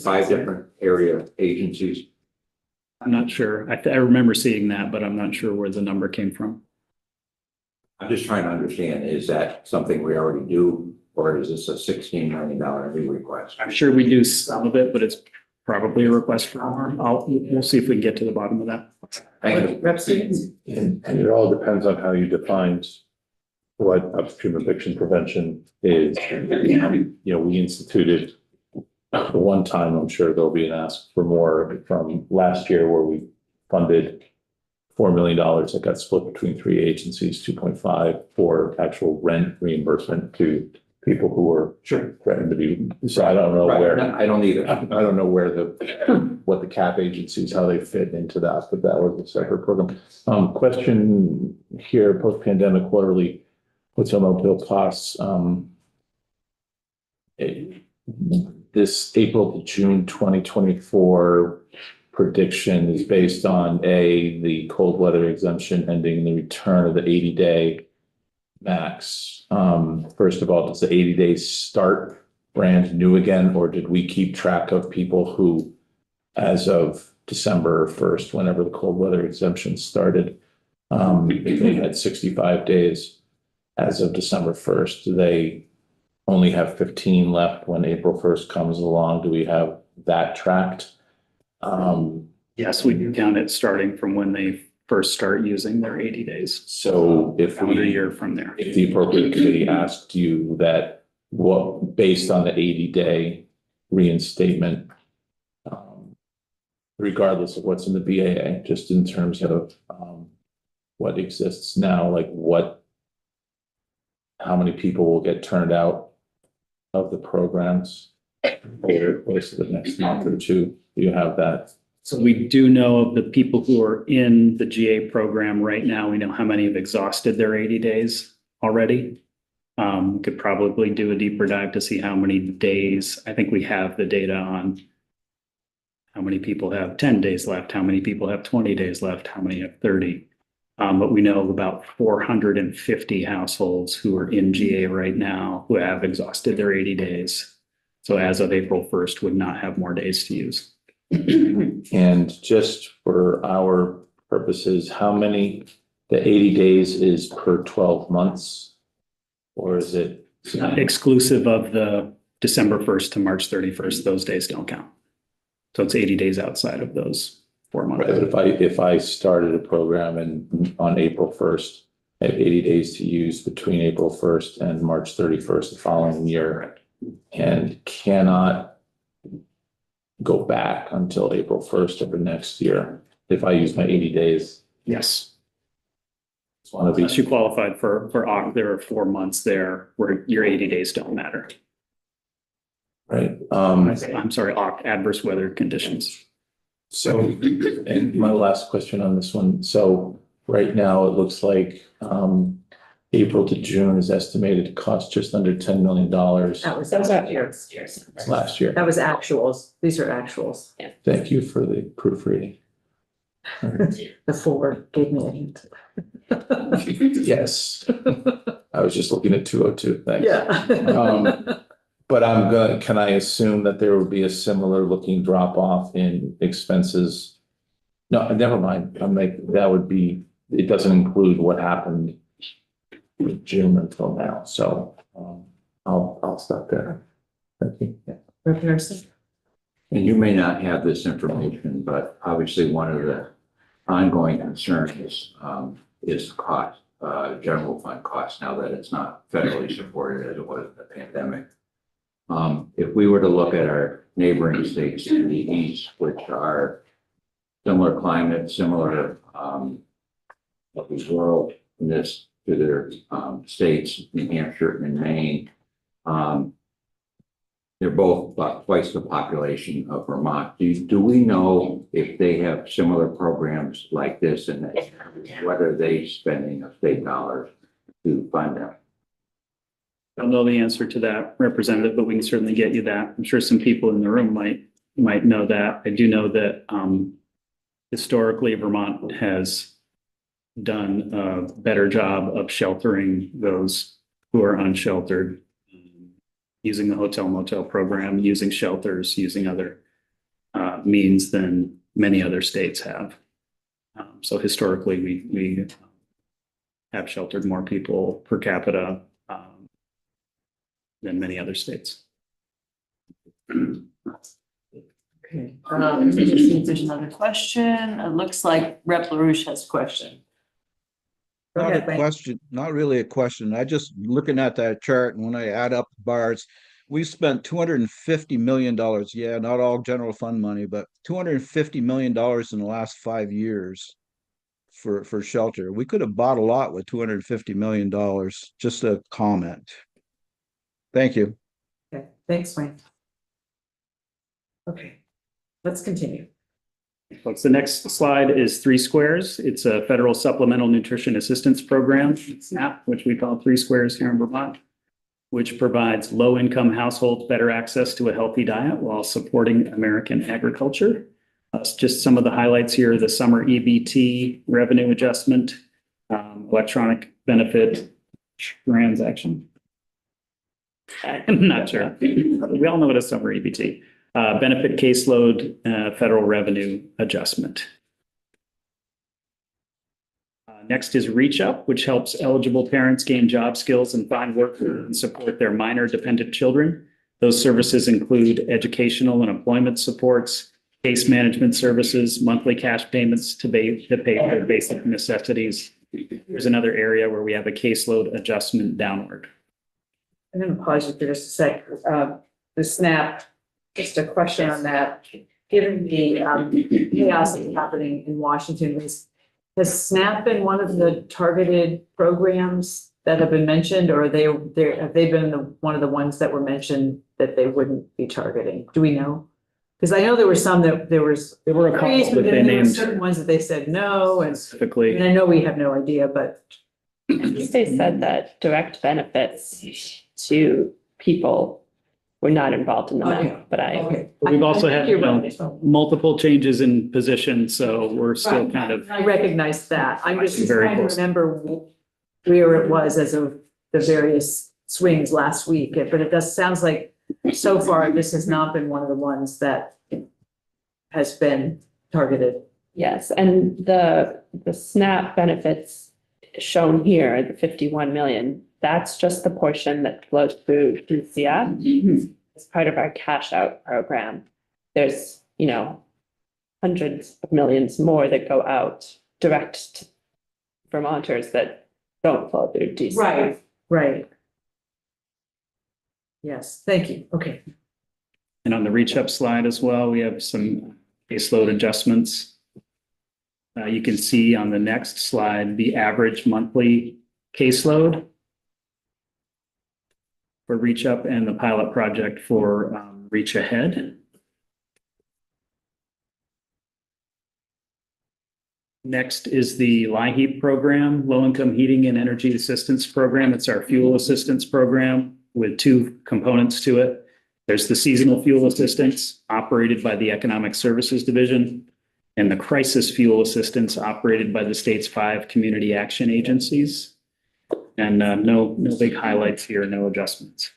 5 different area agencies. I'm not sure. I remember seeing that, but I'm not sure where the number came from. I'm just trying to understand, is that something we already do, or is this a $16 million new request? I'm sure we do some of it, but it's probably a request for more. We'll see if we can get to the bottom of that. Thank you. Rep Stevens? And it all depends on how you define what upstream eviction prevention is. We instituted the one time, I'm sure there'll be an ask for more from last year where we funded $4 million that got split between 3 agencies, 2.5 for actual rent reimbursement to people who were threatened to be. So I don't know where. I don't either. I don't know where what the cap agencies, how they fit into that, but that was a separate program. Question here, post-pandemic quarterly hotel motel costs. This April to June 2024 prediction is based on the cold weather exemption ending the return of the 80-day max. First of all, does the 80 days start brand new again, or did we keep track of people who, as of December 1st, whenever the cold weather exemption started, they had 65 days as of December 1st? Do they only have 15 left when April 1st comes along? Do we have that tracked? Yes, we do count it starting from when they first start using their 80 days. So if Calendar year from there. if the appropriate committee asked you that, based on the 80-day reinstatement, regardless of what's in the BAA, just in terms of what exists now, like how many people will get turned out of the programs over the course of the next month or two? Do you have that? So we do know of the people who are in the GA program right now. We know how many have exhausted their 80 days already. We could probably do a deeper dive to see how many days. I think we have the data on how many people have 10 days left, how many people have 20 days left, how many have 30. But we know about 450 households who are in GA right now who have exhausted their 80 days. So as of April 1st, would not have more days to use. And just for our purposes, how many, the 80 days is per 12 months? Or is it? Exclusive of the December 1st to March 31st, those days don't count. So it's 80 days outside of those 4 months. Right, but if I started a program and on April 1st, I have 80 days to use between April 1st and March 31st the following year, and cannot go back until April 1st of the next year if I use my 80 days. Yes. Just want to be. Unless you qualified for OC, there are 4 months there where your 80 days don't matter. Right. I'm sorry, OC, adverse weather conditions. So, and my last question on this one. So right now, it looks like April to June is estimated to cost just under $10 million That was last year. last year. That was actuals. These are actuals. Thank you for the proofreading. The forward gave me a hint. Yes. I was just looking at 202. Thanks. Yeah. But can I assume that there will be a similar looking drop off in expenses? No, never mind. That would be, it doesn't include what happened in June until now. So I'll stop there. Thank you. Yeah. Rep. Harrison? And you may not have this information, but obviously one of the ongoing concerns is cost, general fund cost, now that it's not federally supported as it was in the pandemic. If we were to look at our neighboring states to the east, which are similar climate, similar ruralness to their states, New Hampshire and Maine, they're both about twice the population of Vermont. Do we know if they have similar programs like this and whether they're spending of state dollars to fund them? I don't know the answer to that, Representative, but we can certainly get you that. I'm sure some people in the room might know that. I do know that historically Vermont has done a better job of sheltering those who are unsheltered, using the hotel motel program, using shelters, using other means than many other states have. So historically, we have sheltered more people per capita than many other states. Okay. Let me just see if there's another question. It looks like Rep. LaRouche has a question. Go Not ahead, a question, not really a question. I just looking at that chart, and when I add up the bars, we spent $250 million. Yeah, not all general fund money, but $250 million in the last 5 years for shelter. We could have bought a lot with $250 million. Just a comment. Thank you. Okay, thanks, Wayne. Okay, let's continue. Folks, the next slide is 3 Squares. It's a federal supplemental nutrition assistance program, SNAP, which we call 3 Squares here in Vermont, which provides low-income households better access to a healthy diet while supporting American agriculture. Just some of the highlights here: the summer EBT revenue adjustment, electronic benefit transaction. I'm not sure. We all know what a summer EBT. Benefit caseload, federal revenue adjustment. Next is Reach Up, which helps eligible parents gain job skills and find work and support their minor dependent children. Those services include educational and employment supports, case management services, monthly cash payments to pay for basic necessities. There's another area where we have a caseload adjustment downward. I'm going to pause you for just a sec. The SNAP, just a question on that. Given the chaos that's happening in Washington, has SNAP been one of the targeted programs that have been mentioned, or have they been one of the ones that were mentioned that they wouldn't be targeting? Do we know? Because I know there were some that there were a couple praise, but that they then there were named certain ones that they said no, and specifically. I know we have no idea, but I think they said that direct benefits to people were not involved in the Okay. memo, but okay. We've also had You're right. multiple changes in position, so we're still kind of. I recognize that. I'm just Very trying to close. remember where it was as of the various swings last week. But it sounds like so far this has not been one of the ones that has been targeted. Yes, and the SNAP benefits shown here, the 51 million, that's just the portion that flows through DCF as part of our cash out program. There's, hundreds of millions more that go out direct to Vermonters that don't flow through DCF. Right. Yes, thank you. Okay. And on the reach up slide as well, we have some caseload adjustments. You can see on the next slide, the average monthly caseload for reach up and the pilot project for reach ahead. Next is the LIHEAP program, Low Income Heating and Energy Assistance Program. It's our fuel assistance program with two components to it. There's the seasonal fuel assistance operated by the Economic Services Division and the crisis fuel assistance operated by the state's 5 community action agencies. And no big highlights here, no adjustments.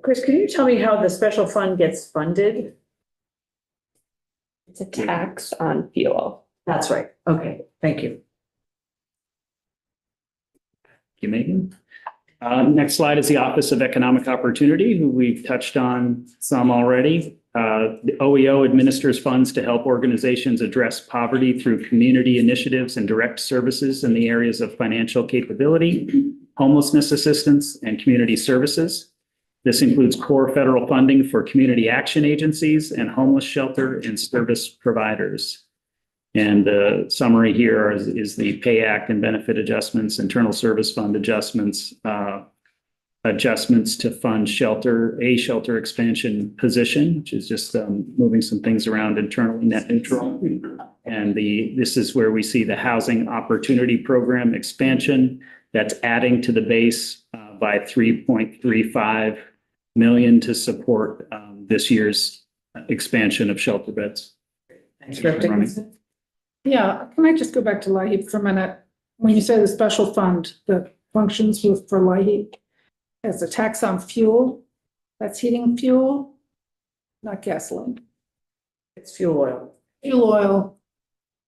Chris, can you tell me how the special fund gets funded? It's a tax on fuel. That's right. Okay, thank you. Thank you, Megan. Next slide is the Office of Economic Opportunity, who we've touched on some already. The OEO administers funds to help organizations address poverty through community initiatives and direct services in the areas of financial capability, homelessness assistance, and community services. This includes core federal funding for community action agencies and homeless shelter and service providers. And the summary here is the Pay Act and benefit adjustments, internal service fund adjustments, adjustments to fund shelter expansion position, which is just moving some things around internally, net neutral. And this is where we see the Housing Opportunity Program expansion that's adding to the base by 3.35 million to support this year's expansion of shelter beds. Thanks for updating. Yeah, can I just go back to LIHEAP for a minute? When you say the special fund that functions for LIHEAP as a tax on fuel, that's heating fuel, not gasoline, It's fuel oil. fuel oil.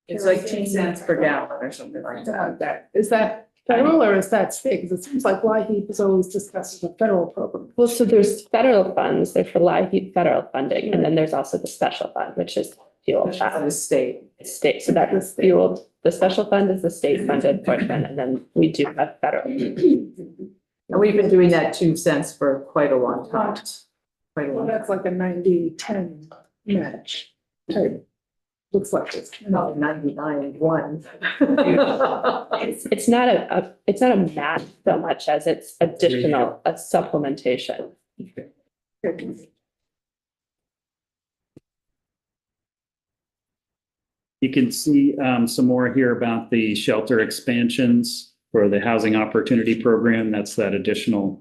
It's like 10 cents per gallon or something like that. Is that federal or is that state? Because it seems like LIHEAP is always discussed as a federal program. Well, so there's federal funds, there's the LIHEAP federal funding, and then there's also the special fund, which is fuel. It's the state. State, so that is fueled, the special fund is the state funded portion, and then we do have federal. And we've been doing that 2 cents for quite a long time. Quite a Well, long time. that's like a 90-10 match type. Looks like this. Not 99-1. It's not a match so much as it's additional, a supplementation. You can see some more here about the shelter expansions for the Housing Opportunity Program. That's that additional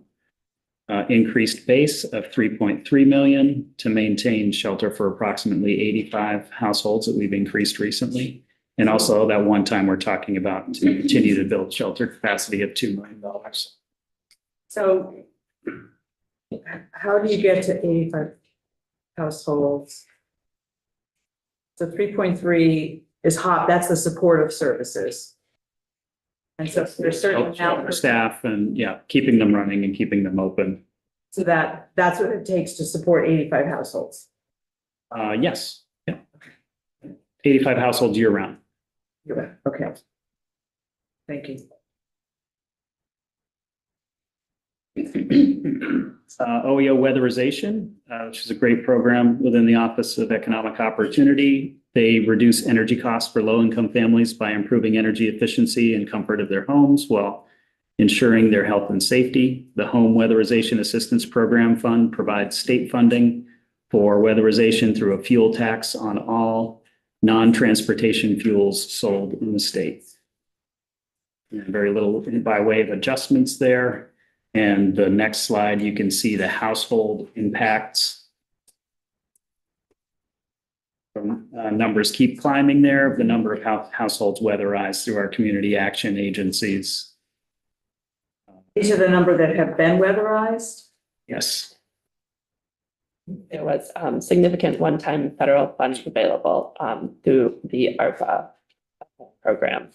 increased base of 3.3 million to maintain shelter for approximately 85 households that we've increased recently. And also that one time we're talking about to continue to build shelter capacity of $2 million. So how do you get to 85 households? So 3.3 is hot, that's the supportive services. And so there's certain amount of Staff and keeping them running and keeping them open. so that's what it takes to support 85 households. Yes, 85 households year round. Okay. Thank you. OEO weatherization, which is a great program within the Office of Economic Opportunity. They reduce energy costs for low-income families by improving energy efficiency and comfort of their homes while ensuring their health and safety. The Home Weatherization Assistance Program Fund provides state funding for weatherization through a fuel tax on all non-transportation fuels sold in the state. And very little by way of adjustments there. And the next slide, you can see the household impacts. Numbers keep climbing there, the number of households weatherized through our community action agencies. These are the number that have been weatherized. Yes. there was significant one-time federal funds available through the ARPA program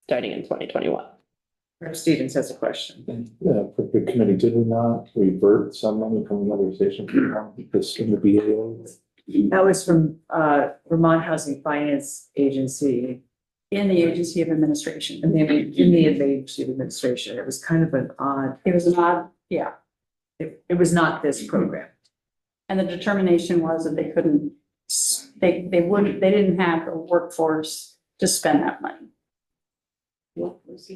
starting in 2021. Representative Stevens has a question. Yeah, for the committee, did we not revert some money from the other station because in the BAA? That was from Vermont Housing Finance Agency In the Agency of Administration. in the Agency of Administration. It was kind of an odd, It was an odd, yeah. it was not this program. And the determination was that they couldn't, they didn't have a workforce to spend that money.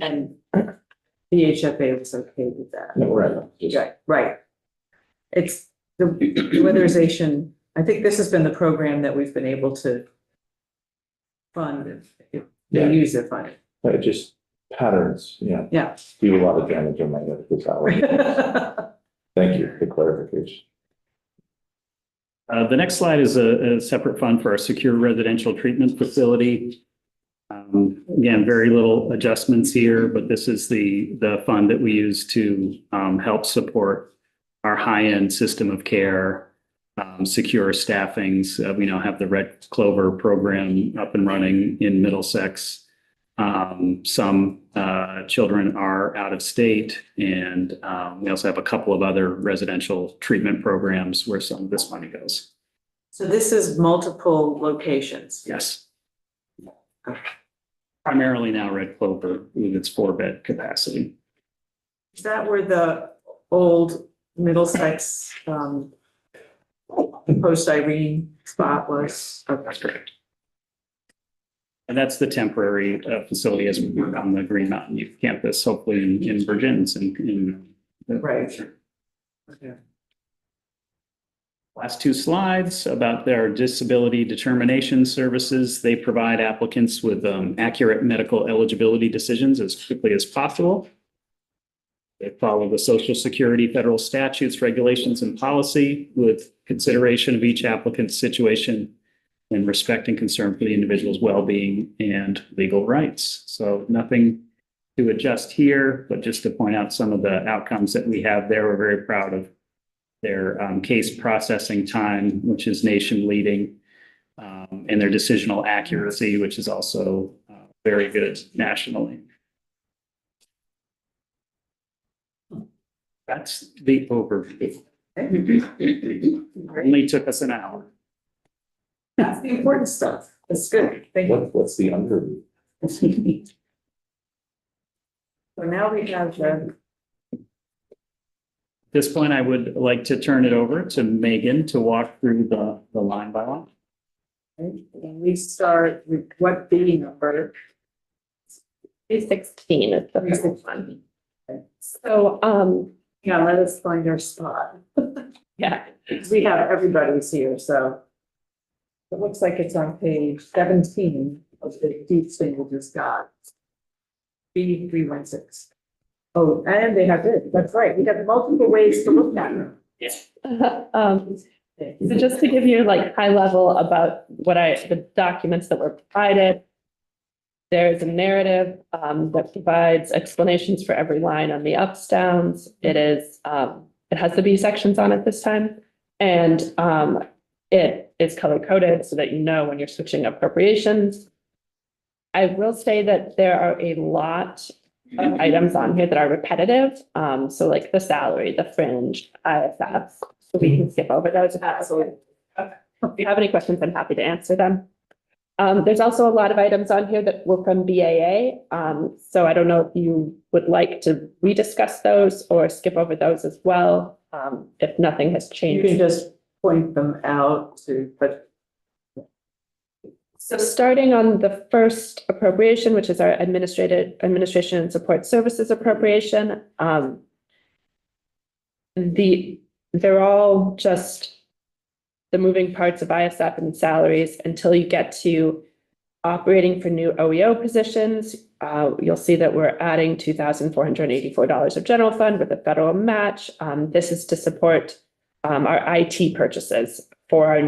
And the HFA was okay with that. No, right. Just- Right, right. It's the weatherization. I think this has been the program that we've been able to fund if Yeah. they use their funding. Just patterns, yeah, Yeah. do a lot of damage on my head this hour. Thank you for clarification. The next slide is a separate fund for our secure residential treatment facility. Again, very little adjustments here, but this is the fund that we use to help support our high-end system of care, secure staffings. We now have the Red Clover program up and running in Middlesex. Some children are out of state, and we also have a couple of other residential treatment programs where some of this money goes. So this is multiple locations. Yes. Primarily now Red Clover with its 4-bed capacity. Is that where the old Middlesex post Irene spot was? Okay. That's correct. And that's the temporary facility as we work on the Green Mountain Youth Campus, hopefully in Virgins and in. Right. Okay. Last two slides about their disability determination services. They provide applicants with accurate medical eligibility decisions as quickly as possible. They follow the Social Security federal statutes, regulations, and policy with consideration of each applicant's situation and respect and concern for the individual's well-being and legal rights. So nothing to adjust here, but just to point out some of the outcomes that we have there. We're very proud of their case processing time, which is nation leading, and their decisional accuracy, which is also very good nationally. That's the overview. Only took us an hour. That's the important stuff. That's good. Thank you. What's the underview? So now we have the. At this point, I would like to turn it over to Megan to walk through the line by line. And we start with what B number? 316 is the first one. So, Yeah, let us find our spot. yeah, We have everybody's here, so. It looks like it's on page 17 of the deep thing we just got. B 316. Oh, and they have it. That's right. We have multiple ways to look at them. So just to give you like high level about the documents that were provided. There's a narrative that provides explanations for every line on the ups, downs. It has the B sections on it this time. And it is color coded so that you know when you're switching appropriations. I will say that there are a lot of items on here that are repetitive. So like the salary, the fringe, ISF. So we can skip over those. Absolutely. Okay. If you have any questions, I'm happy to answer them. There's also a lot of items on here that were from BAA. So I don't know if you would like to rediscuss those or skip over those as well. If nothing has You changed. can just point them out to, but So starting on the first appropriation, which is our administration and support services appropriation, they're all just the moving parts of ISF and salaries until you get to operating for new OEO positions. You'll see that we're adding $2,484 of general fund with a federal match. This is to support our IT purchases for our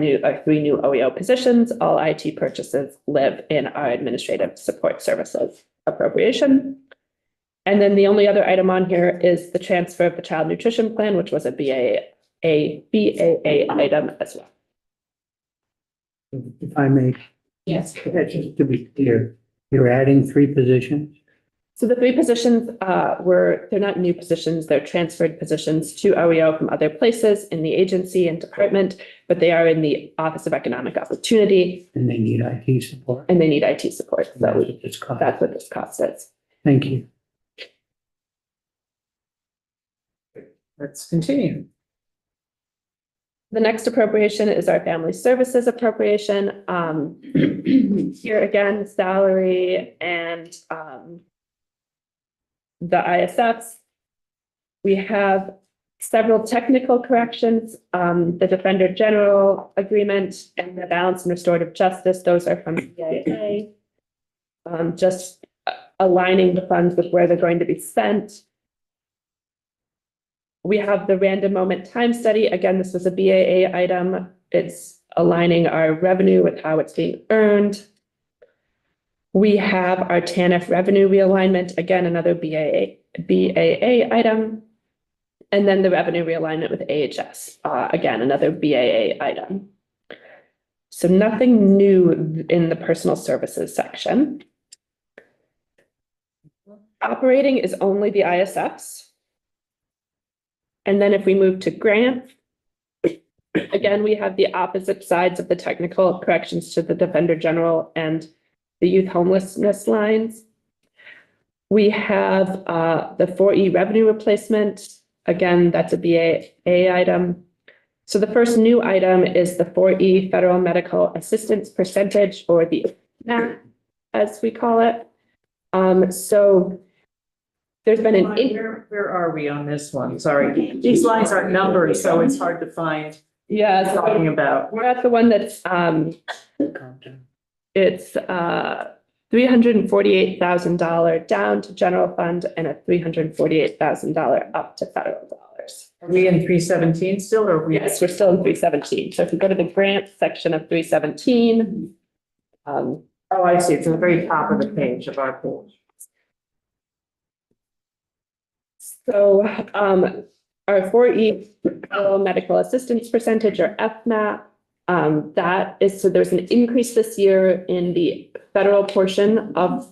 3 new OEO positions. All IT purchases live in our administrative support services appropriation. And then the only other item on here is the transfer of the child nutrition plan, which was a BAA a BAA item as well. If I may, Yes. just to be clear, you're adding 3 positions? So the 3 positions they're not new positions, they're transferred positions to OEO from other places in the agency and department, but they are in the Office of Economic Opportunity And they need IT support? and they need IT support. That's So what this costs. that's what this cost is. Thank you. Let's continue. The next appropriation is our family services appropriation. Here again, salary and the ISFs. We have several technical corrections, the Defender General Agreement and the Balance and Restorative Justice, those are from CIA. Just aligning the funds with where they're going to be spent. We have the random moment time study. Again, this was a BAA item. It's aligning our revenue with how it's being earned. We have our TANF revenue realignment, again, another BAA item. And then the revenue realignment with AHS, again, another BAA item. So nothing new in the personal services section. Operating is only the ISFs. And then if we move to grant, again, we have the opposite sides of the technical corrections to the Defender General and the youth homelessness lines. We have the 4E revenue replacement. Again, that's a BAA item. So the first new item is the 4E federal medical assistance percentage, or the NAP, as we call it. So there's been an Where are we on this one? Sorry, these lines aren't numbered, so it's hard to find yeah, what we're talking about. we're at the one that's it's $348,000 down to general fund and a $348,000 up to federal dollars. Are we in 317 still, or are we? Yes, we're still in 317. So if you go to the grant section of 317. Oh, I see. It's at the very top of the page of our page. So our 4E federal medical assistance percentage, or FMAP, that is, so there's an increase this year in the federal portion of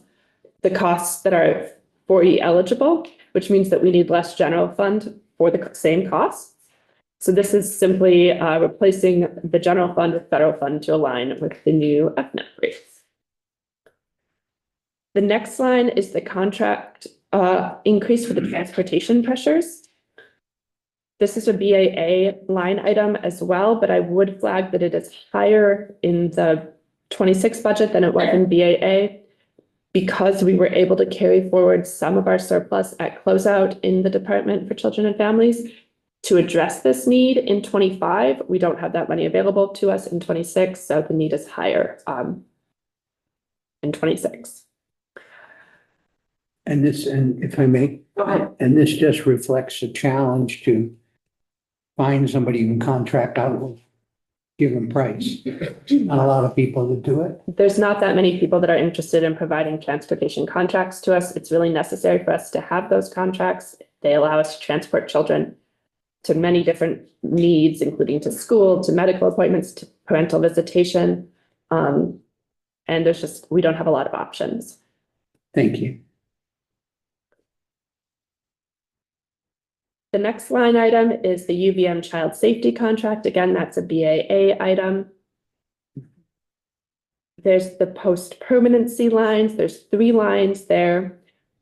the costs that are 4E eligible, which means that we need less general fund for the same costs. So this is simply replacing the general fund with federal fund to align with the new FMAP rates. The next line is the contract increase for the transportation pressures. This is a BAA line item as well, but I would flag that it is higher in the 26 budget than it was in BAA because we were able to carry forward some of our surplus at closeout in the Department for Children and Families to address this need in 25. We don't have that money available to us in 26, so the need is higher in 26. And this, and if I may, Go ahead. and this just reflects a challenge to find somebody you can contract out with, give them price. Not a lot of people that do it. There's not that many people that are interested in providing transportation contracts to us. It's really necessary for us to have those contracts. They allow us to transport children to many different needs, including to school, to medical appointments, to parental visitation. And we don't have a lot of options. Thank you. The next line item is the UVM child safety contract. Again, that's a BAA item. There's the post-permanency lines. There's 3 lines there.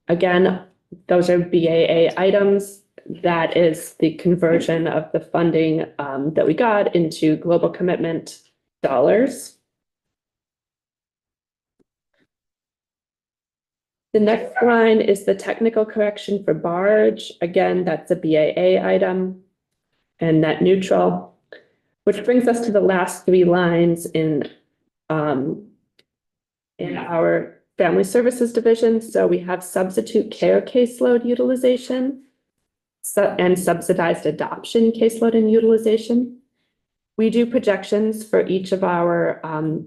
Again, those are BAA items. That is the conversion of the funding that we got into global commitment dollars. The next line is the technical correction for barge. Again, that's a BAA item and net neutral, which brings us to the last 3 lines in our family services division. So we have substitute care caseload utilization and subsidized adoption caseload and utilization. We do projections for each of our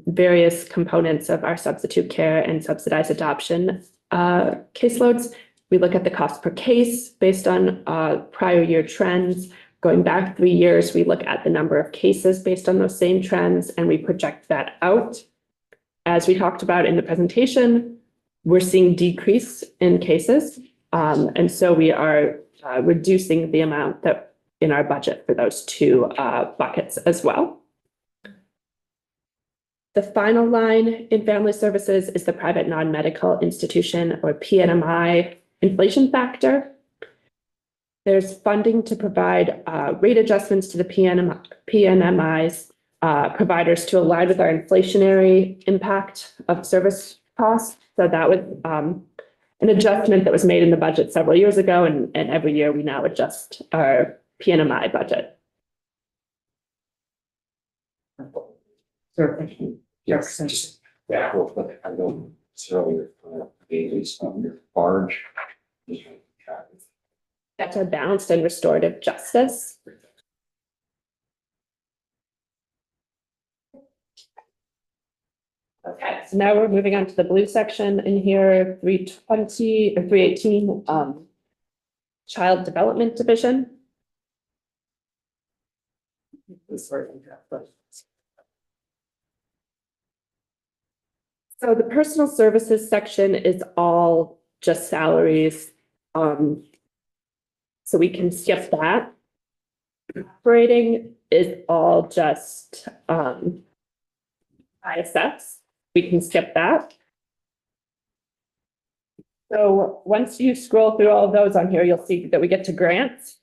various components of our substitute care and subsidized adoption caseloads. We look at the cost per case based on prior year trends. going back 3 years, we look at the number of cases based on those same trends, and we project that out. As we talked about in the presentation, we're seeing decrease in cases. And so we are reducing the amount that in our budget for those two buckets as well. The final line in family services is the private non-medical institution, or PNMI, inflation factor. There's funding to provide rate adjustments to the PNMI's providers to align with our inflationary impact of service costs. So that was an adjustment that was made in the budget several years ago, and every year we now adjust our PNMI budget. Yes, just that real quick, I know it's earlier, babies on your barge. That's our balanced and restorative justice. Okay, so now we're moving on to the blue section in here, 320 or 318, Child Development Division. So the personal services section is all just salaries. So we can skip that. Operating is all just ISS. We can skip that. So once you scroll through all of those on here, you'll see that we get to grants.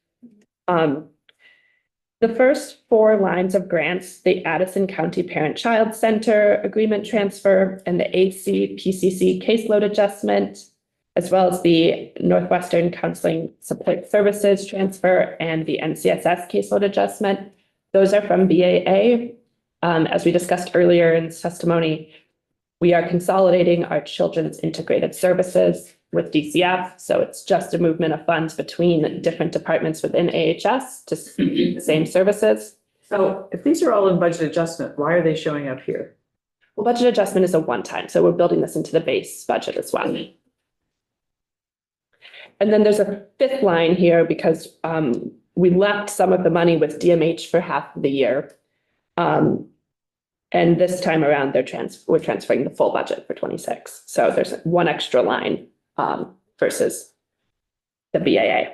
The first 4 lines of grants, the Addison County Parent-Child Center agreement transfer and the AC PCC caseload adjustment, as well as the Northwestern Counseling Support Services transfer and the NCSS caseload adjustment. Those are from BAA. As we discussed earlier in this testimony, we are consolidating our children's integrated services with DCF. So it's just a movement of funds between different departments within AHS to see the same services. So if these are all in budget adjustment, why are they showing up here? Well, budget adjustment is a one-time, so we're building this into the base budget as well. And then there's a 5th line here because we left some of the money with DMH for half of the year. And this time around, we're transferring the full budget for 26. So there's one extra line versus the BAA.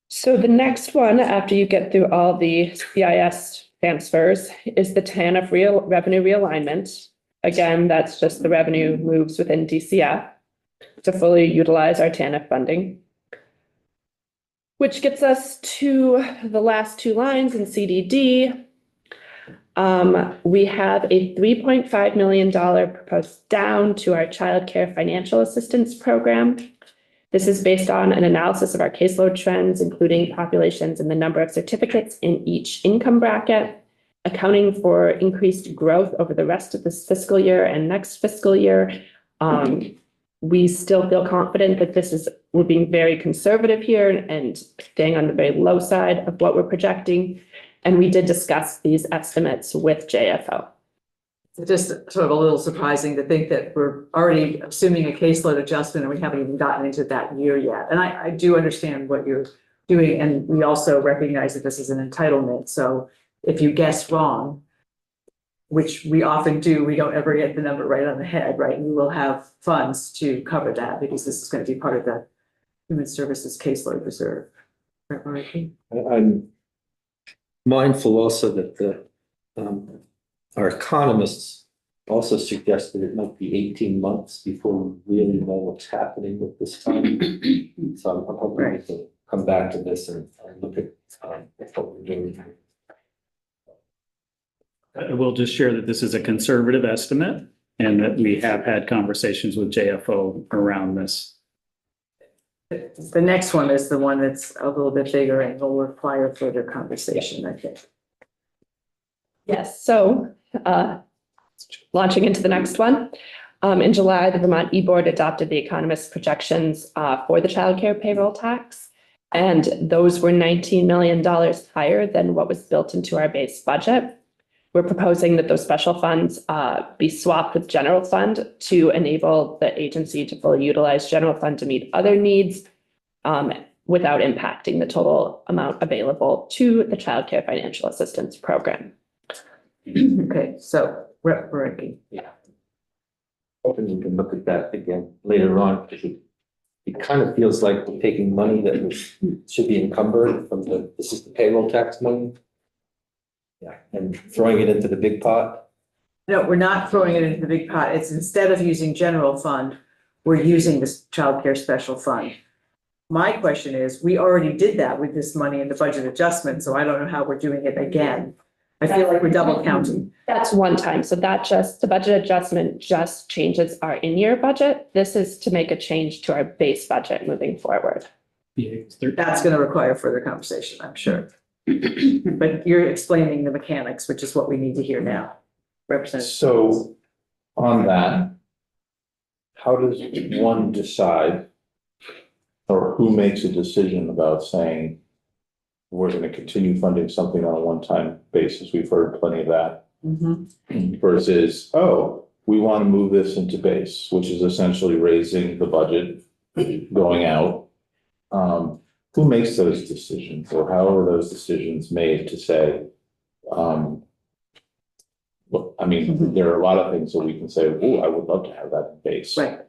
So the next one, after you get through all the CIS transfers, is the TANF revenue realignment. Again, that's just the revenue moves within DCF to fully utilize our TANF funding, which gets us to the last 2 lines in CDD. We have a $3.5 million proposed down to our child care financial assistance program. This is based on an analysis of our caseload trends, including populations and the number of certificates in each income bracket, accounting for increased growth over the rest of this fiscal year and next fiscal year. We still feel confident that we're being very conservative here and staying on the very low side of what we're projecting. And we did discuss these estimates with JFO. It's just sort of a little surprising to think that we're already assuming a caseload adjustment and we haven't even gotten into that year yet. And I do understand what you're doing. And we also recognize that this is an entitlement. So if you guess wrong, which we often do, we don't ever get the number right on the head, right? We will have funds to cover that because this is going to be part of the Human Services caseload reserve. Right, Marty? I'm mindful also that our economists also suggested it might be 18 months before we really know what's happening with this fund. So I'm hoping we can come back to this and look at what we're doing. I will just share that this is a conservative estimate and that we have had conversations with JFO around this. The next one is the one that's a little bit bigger and will require further conversation, I think. Yes, so launching into the next one. In July, the Vermont E-Board adopted the economist's projections for the child care payroll tax. And those were $19 million higher than what was built into our base budget. We're proposing that those special funds be swapped with general fund to enable the agency to fully utilize general fund to meet other needs. without impacting the total amount available to the Child Care Financial Assistance Program. Okay, so, Ricky. Hoping we can look at that again later on, because it kind of feels like we're taking money that should be encumbered from this is the payroll tax money. Yeah, and throwing it into the big pot. No, we're not throwing it into the big pot. It's instead of using general fund, we're using this childcare special fund. My question is, we already did that with this money in the budget adjustment, so I don't know how we're doing it again. I feel like we're double counting. That's one time. So that the budget adjustment just changes our in-year budget. This is to make a change to our base budget moving forward. That's going to require further conversation, I'm sure. But you're explaining the mechanics, which is what we need to hear now. Representative. So on that, how does one decide or who makes a decision about saying we're going to continue funding something on a one-time basis? We've heard plenty of that. Versus, oh, we want to move this into base, which is essentially raising the budget going out. Who makes those decisions, or how are those decisions made to say, well, I mean, there are a lot of things that we can say, oh, I would love to have that in base. Right.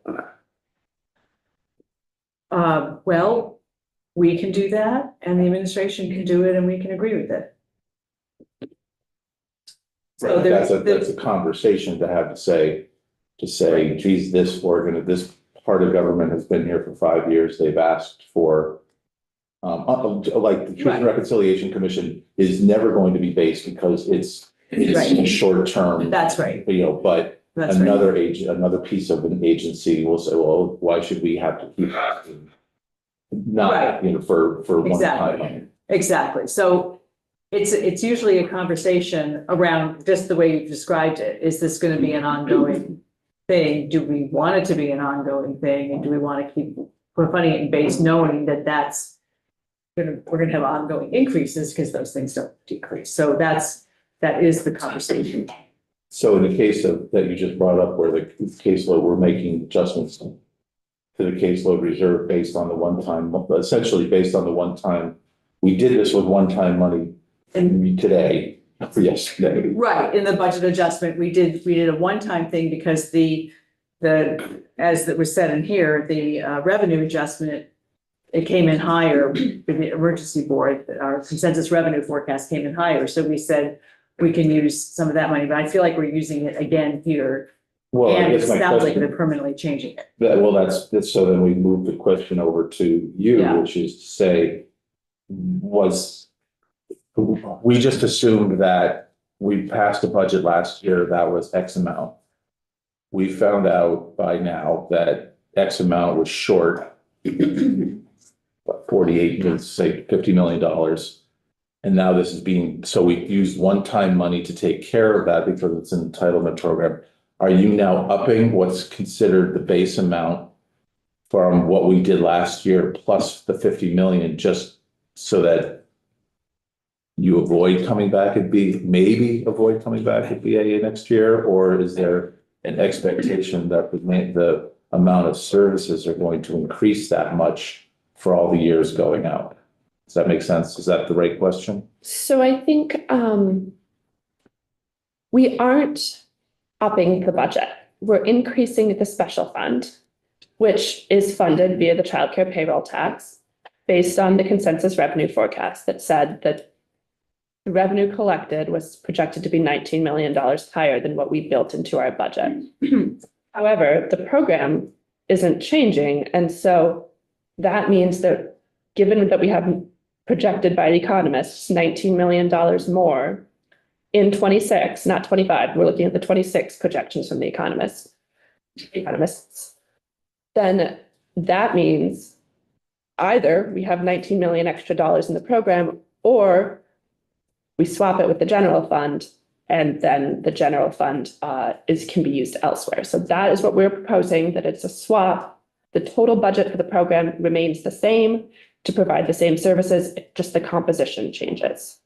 Well, we can do that and the administration can do it and we can agree with it. So Right, that's a conversation to have to say, geez, this part of government has been here for 5 years. They've asked for, like the Truth and Reconciliation Commission is never going to be based because it's short term. That's right. But That's another another piece of an agency will say, well, why should we have to keep asking? Not, for one time. Exactly. So it's usually a conversation around just the way you've described it. Is this going to be an ongoing thing? Do we want it to be an ongoing thing? And do we want to keep funding it in base, knowing that we're going to have ongoing increases because those things don't decrease. So that is the conversation. So in the case of that you just brought up, where the caseload, we're making adjustments to the caseload reserve based on the one-time, essentially based on the one-time. We did this with one-time money today, for yesterday. Right, in the budget adjustment, we did a one-time thing because as that was said in here, the revenue adjustment, it came in higher with the emergency board, our consensus revenue forecast came in higher. So we said we can use some of that money, but I feel like we're using it again here. Well, I And it guess my sounds like question, they're permanently changing it. that's so then we move the question over to you, Yeah. which is to say, we just assumed that we passed a budget last year that was X amount. We found out by now that X amount was short, 48, let's say $50 million. And now this is so we used one-time money to take care of that because it's an entitlement program. Are you now upping what's considered the base amount from what we did last year plus the 50 million, just so that you avoid coming back at maybe avoid coming back at BAA next year? Or is there an expectation that the amount of services are going to increase that much for all the years going out? Does that make sense? Is that the right question? So I think we aren't upping the budget. We're increasing the special fund, which is funded via the childcare payroll tax based on the consensus revenue forecast that said that the revenue collected was projected to be $19 million higher than what we built into our budget. However, the program isn't changing. And so that means that given that we have projected by the economists $19 million more in 26, not 25, we're looking at the 26 projections from the economists, then that means either we have 19 million extra dollars in the program, or we swap it with the general fund, and then the general fund can be used elsewhere. So that is what we're proposing, that it's a swap. The total budget for the program remains the same to provide the same services, just the composition changes.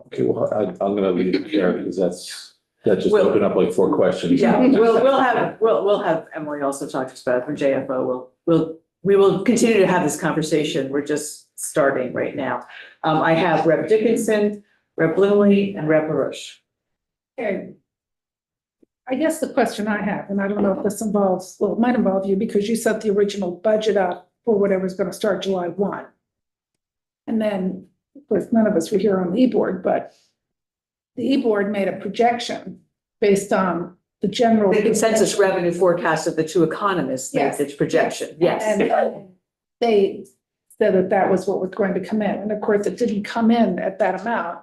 Okay, well, I'm gonna leave it there because that just Well, opened up like 4 questions. Yeah, we'll have Emily also talk to us about it from JFO. We'll we will continue to have this conversation. We're just starting right now. I have Rep. Dickinson, Rep. Bloomley, and Rep. LaRoche. Okay. I guess the question I have, and I don't know if this involves, well, it might involve you because you set the original budget up for whatever's going to start July 1. And then, of course, none of us were here on the e-board, but the e-board made a projection based on the general. The consensus revenue forecast of the two economists made Yes. its projection, yes. And they said that that was what was going to come in. And of course, it didn't come in at that amount.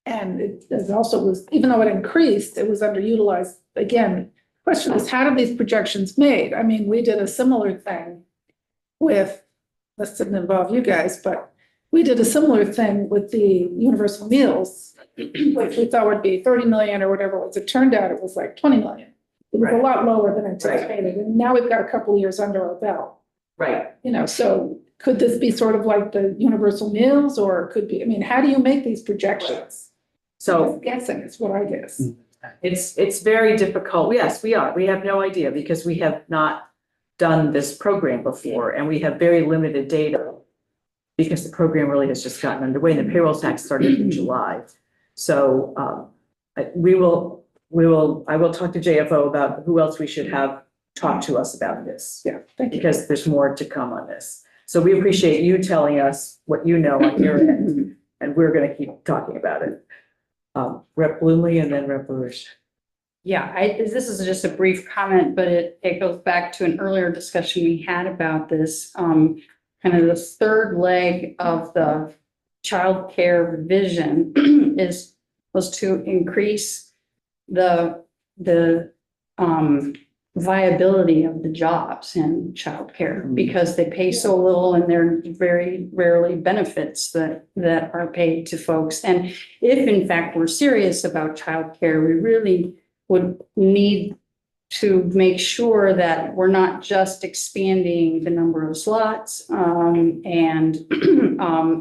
And it also was, even though it increased, it was underutilized. Again, question is, how did these projections made? I mean, we did a similar thing with, this didn't involve you guys, but we did a similar thing with the universal meals, which we thought would be 30 million or whatever it was. It turned out it was like 20 million. It was a lot lower than anticipated. And now we've got a couple of years under our belt. Right. You know, so could this be sort of like the universal meals, or it could be, I mean, how do you make these projections? So Guessing is what I guess. it's very difficult. Yes, we are. We have no idea because we have not done this program before and we have very limited data because the program really has just gotten underway and the payroll tax started in July. So I will talk to JFO about who else we should have talk to us about this. Yeah, thank you. Because there's more to come on this. So we appreciate you telling us what you know on your end, and we're gonna keep talking about it. Rep. Bloomley and then Rep. LaRoche. Yeah, this is just a brief comment, but it goes back to an earlier discussion we had about this. Kind of the third leg of the childcare revision was to increase the viability of the jobs in childcare because they pay so little and there are very rarely benefits that are paid to folks. And if in fact we're serious about childcare, we really would need to make sure that we're not just expanding the number of slots and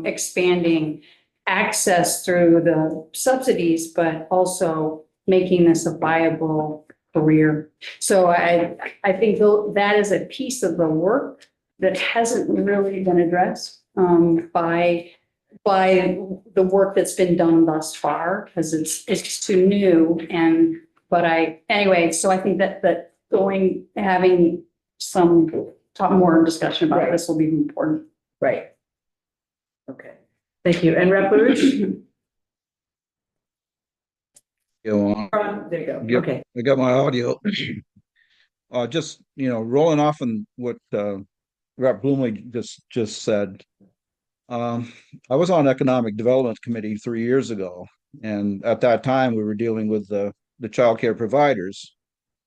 expanding access through the subsidies, but also making this a viable career. So I think that is a piece of the work that hasn't really been addressed by the work that's been done thus far, because it's too new. So I think that having some more discussion about this will be important. Right. Okay, thank you. And Rep. LaRoche? Go on. There you go. Yep. Okay. I got my audio. Just, rolling off on what Rep. Bloomley just said. I was on Economic Development Committee 3 years ago, and at that time we were dealing with the childcare providers.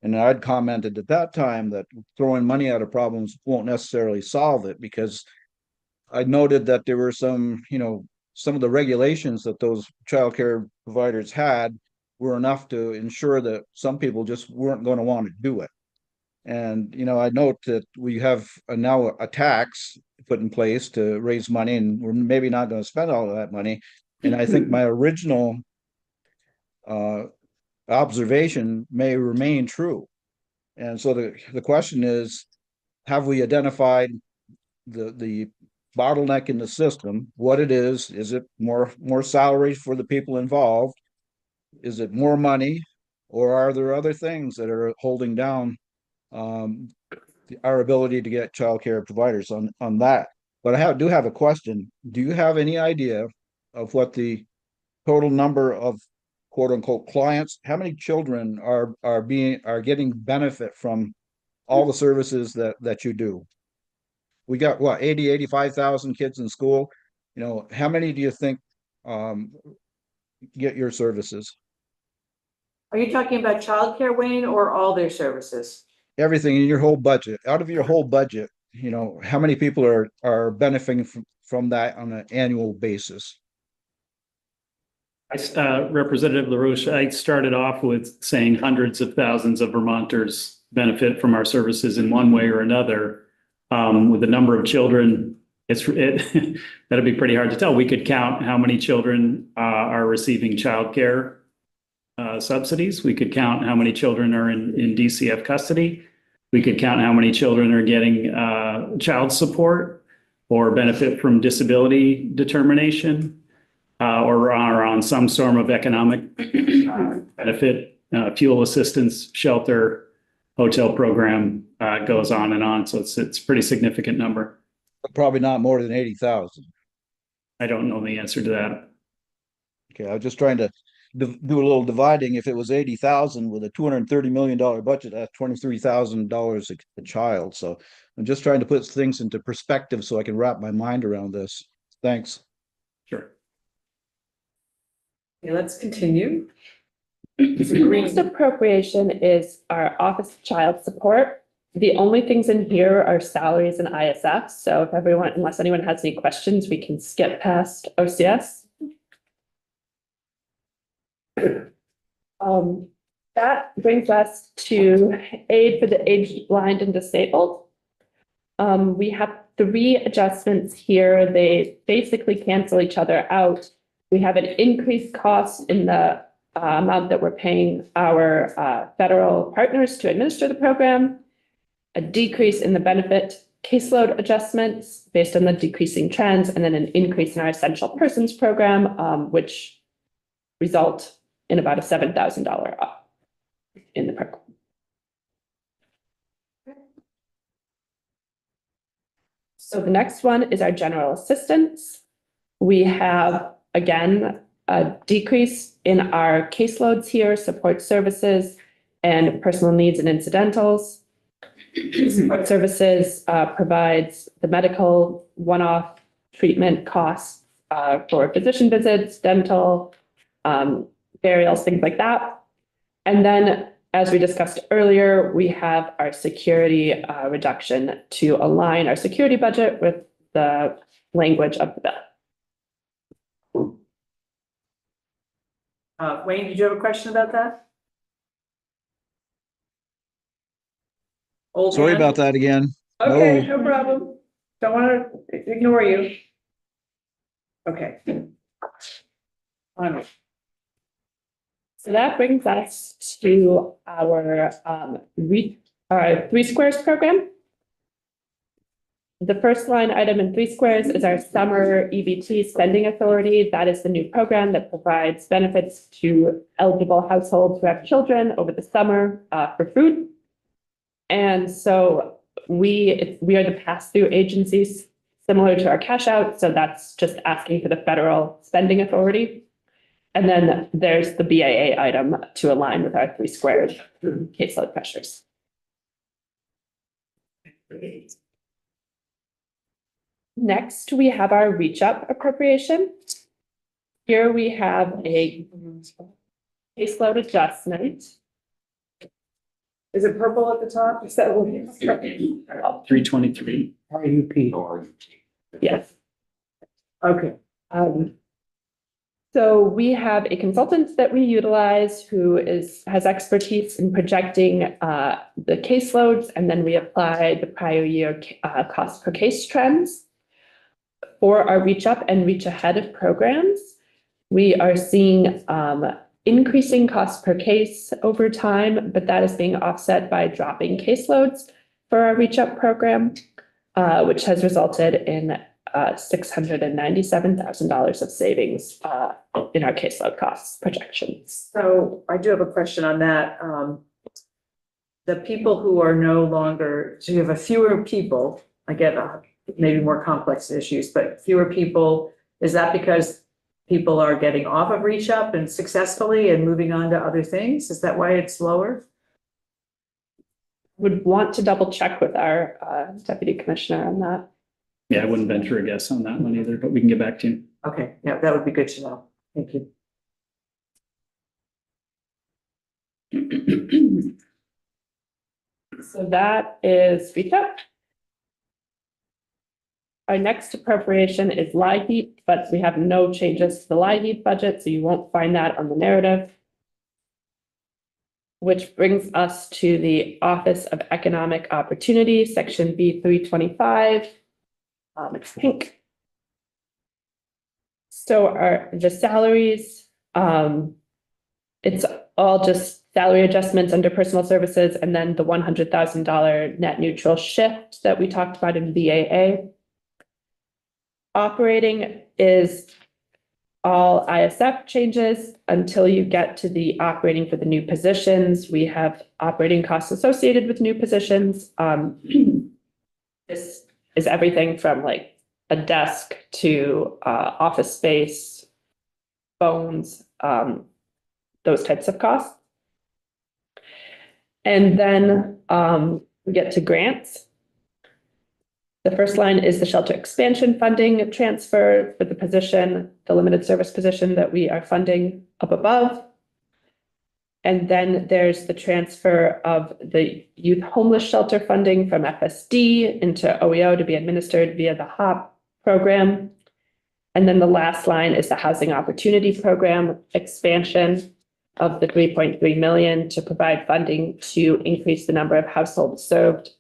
And I'd commented at that time that throwing money at a problem won't necessarily solve it, because I noted that there were some of the regulations that those childcare providers had were enough to ensure that some people just weren't going to want to do it. And, I note that we have now a tax put in place to raise money, and we're maybe not going to spend all of that money. And I think my original observation may remain true. And so the question is, have we identified the bottleneck in the system, what it is? Is it more salaries for the people involved? Is it more money, or are there other things that are holding down our ability to get childcare providers on that? But I do have a question. Do you have any idea of what the total number of quote unquote clients, how many children are getting benefit from all the services that you do? We got 85,000 kids in school. How many do you think get your services? Are you talking about childcare, Wayne, or all their services? Everything in your whole budget. Out of your whole budget, how many people are benefiting from that on an annual basis? Representative LaRoche, I started off with saying hundreds of thousands of Vermonters benefit from our services in one way or another. With the number of children, that'd be pretty hard to tell. We could count how many children are receiving childcare subsidies. We could count how many children are in DCF custody. We could count how many children are getting child support or benefit from disability determination, or are on some form of economic benefit, fuel assistance, shelter, hotel program, goes on and on. So it's a pretty significant number. Probably not more than 80,000. I don't know the answer to that. Okay, I was just trying to do a little dividing. If it was 80,000 with a $230 million budget, that's $23,000 a child. So I'm just trying to put things into perspective so I can wrap my mind around this. Thanks. Sure. Okay, let's continue. The next appropriation is our Office of Child Support. The only things in here are salaries and ISF. So if everyone, unless anyone has any questions, we can skip past OCS. That brings us to aid for the aged, blind, and disabled. We have 3 adjustments here. They basically cancel each other out. We have an increased cost in the amount that we're paying our federal partners to administer the program, a decrease in the benefit caseload adjustments based on the decreasing trends, and then an increase in our essential persons program, which result in about a $7,000 up in the program. So the next one is our general assistance. We have, again, a decrease in our caseloads here, support services, and personal needs and incidentals. Support services provides the medical one-off treatment costs for physician visits, dental, burials, things like that. And then, as we discussed earlier, we have our security reduction to align our security budget with the language of the bill. Wayne, did you have a question about that? Old Sorry hand? about that again. Okay, no problem. Don't want to ignore you. Okay. Onward. So that brings us to our 3 Squares program. The first line item in 3 Squares is our summer EBT spending authority. That is the new program that provides benefits to eligible households who have children over the summer for food. And so we are the pass-through agencies similar to our cash out. So that's just asking for the federal spending authority. And then there's the BAA item to align with our 3 Squared caseload pressures. Next, we have our reach up appropriation. Here we have a caseload adjustment. Is it purple at the top? Is that what it is? 323. RUP. Yes. Okay. So we have a consultant that we utilize who has expertise in projecting the caseloads, and then we apply the prior year cost per case trends. For our reach up and reach ahead programs, we are seeing increasing cost per case over time, but that is being offset by dropping caseloads for our reach up program, which has resulted in $697,000 of savings in our caseload costs projections. So I do have a question on that. The people who are no longer, so you have a fewer people, I get maybe more complex issues, but fewer people, is that because people are getting off of reach up and successfully and moving on to other things? Is that why it's lower? Would want to double check with our deputy commissioner on that. Yeah, I wouldn't venture a guess on that one either, but we can get back to you. Okay, yeah, that would be good to know. Thank you. So that is reach up. Our next appropriation is LIHEAP, but we have no changes to the LIHEAP budget, so you won't find that on the narrative. Which brings us to the Office of Economic Opportunity, Section B325. It's pink. So the salaries, it's all just salary adjustments under personal services, and then the $100,000 net neutral shift that we talked about in BAA. Operating is all ISF changes until you get to the operating for the new positions. We have operating costs associated with new positions. This is everything from like a desk to office space, phones, those types of costs. And then we get to grants. The first line is the shelter expansion funding transfer for the position, the limited service position that we are funding up above. And then there's the transfer of the youth homeless shelter funding from FSD into OEO to be administered via the HOP program. And then the last line is the housing opportunity program expansion of the 3.3 million to provide funding to increase the number of households served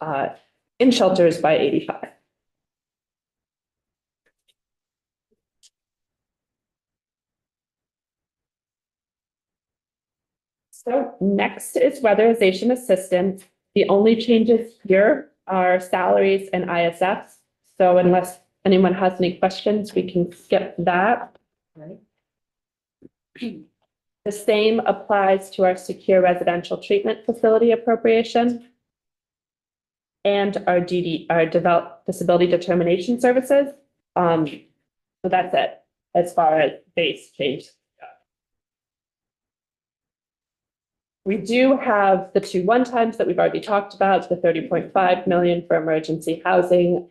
in shelters by 85. So next is weatherization assistance. The only changes here are salaries and ISFs. So unless anyone has any questions, we can skip that. The same applies to our secure residential treatment facility appropriation and our disability determination services. So that's it as far as base change. We do have the 2 one-times that we've already talked about, the 30.5 million for emergency housing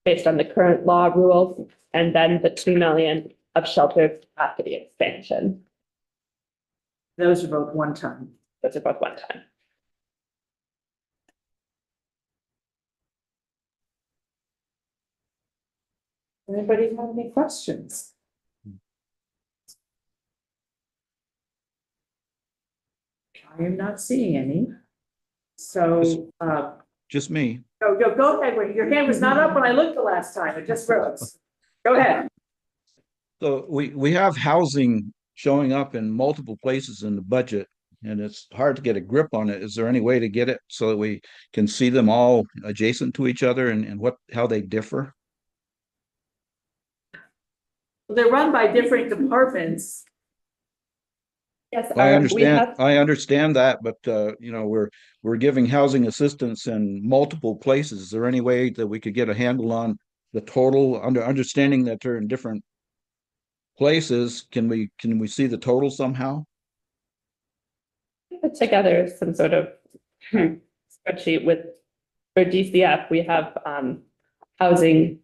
based on the current law rules, and then the 2 million of shelter capacity expansion. Those are both one time. Those are both one time. Anybody have any questions? I am not seeing any. So, Just me. go ahead. Your hand was not up when I looked the last time. It just rose. Go ahead. So we have housing showing up in multiple places in the budget, and it's hard to get a grip on it. Is there any way to get it so that we can see them all adjacent to each other and how they differ? They're run by different departments. Yes, I understand that, but you know, we're giving housing assistance in multiple places. Is there any way that we could get a handle on the total understanding that they're in different places? Can we see the total somehow? put together some sort of spreadsheet for DCF. We have housing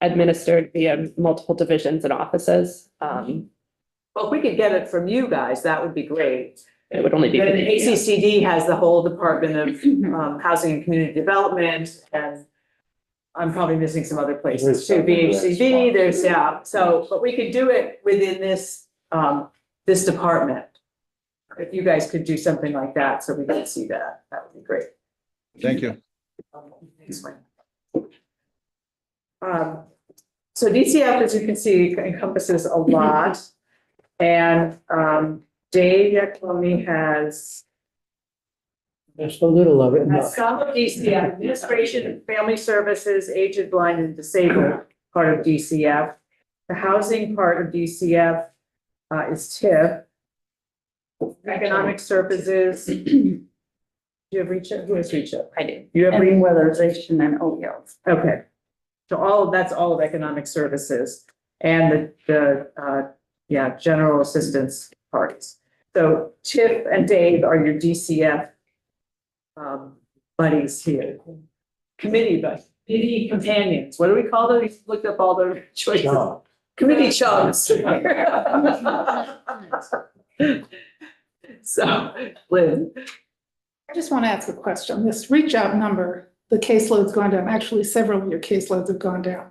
administered via multiple divisions and offices. Well, if we could get it from you guys, that would be great. It would only be. Then ACCD has the whole Department of Housing and Community Development, and I'm probably missing some other places too. VHCD, there's, yeah, so, but we could do it within this, this department. If you guys could do something like that, so we can see that, that would be great. Thank you. Thanks, Wayne. So DCF, as you can see, encompasses a lot. And Dave Yacloni has Just a little of it. some of DCF, Administration, Family Services, Aged, Blind, and Disabled, part of DCF. The housing part of DCF is TIF. Economic Services. Do you have reach up? Who has reach up? I do. You have And green weather. weatherization and OEOs. Okay. So that's all of Economic Services and the general assistance parties. So Chip and Dave are your DCF buddies here. Committee companions. What do we call them? We looked up all the choices. Chum. Committee chums. So, Lynn. I just want to ask a question. This reach out number, the caseload's gone down. Actually, several of your caseloads have gone down.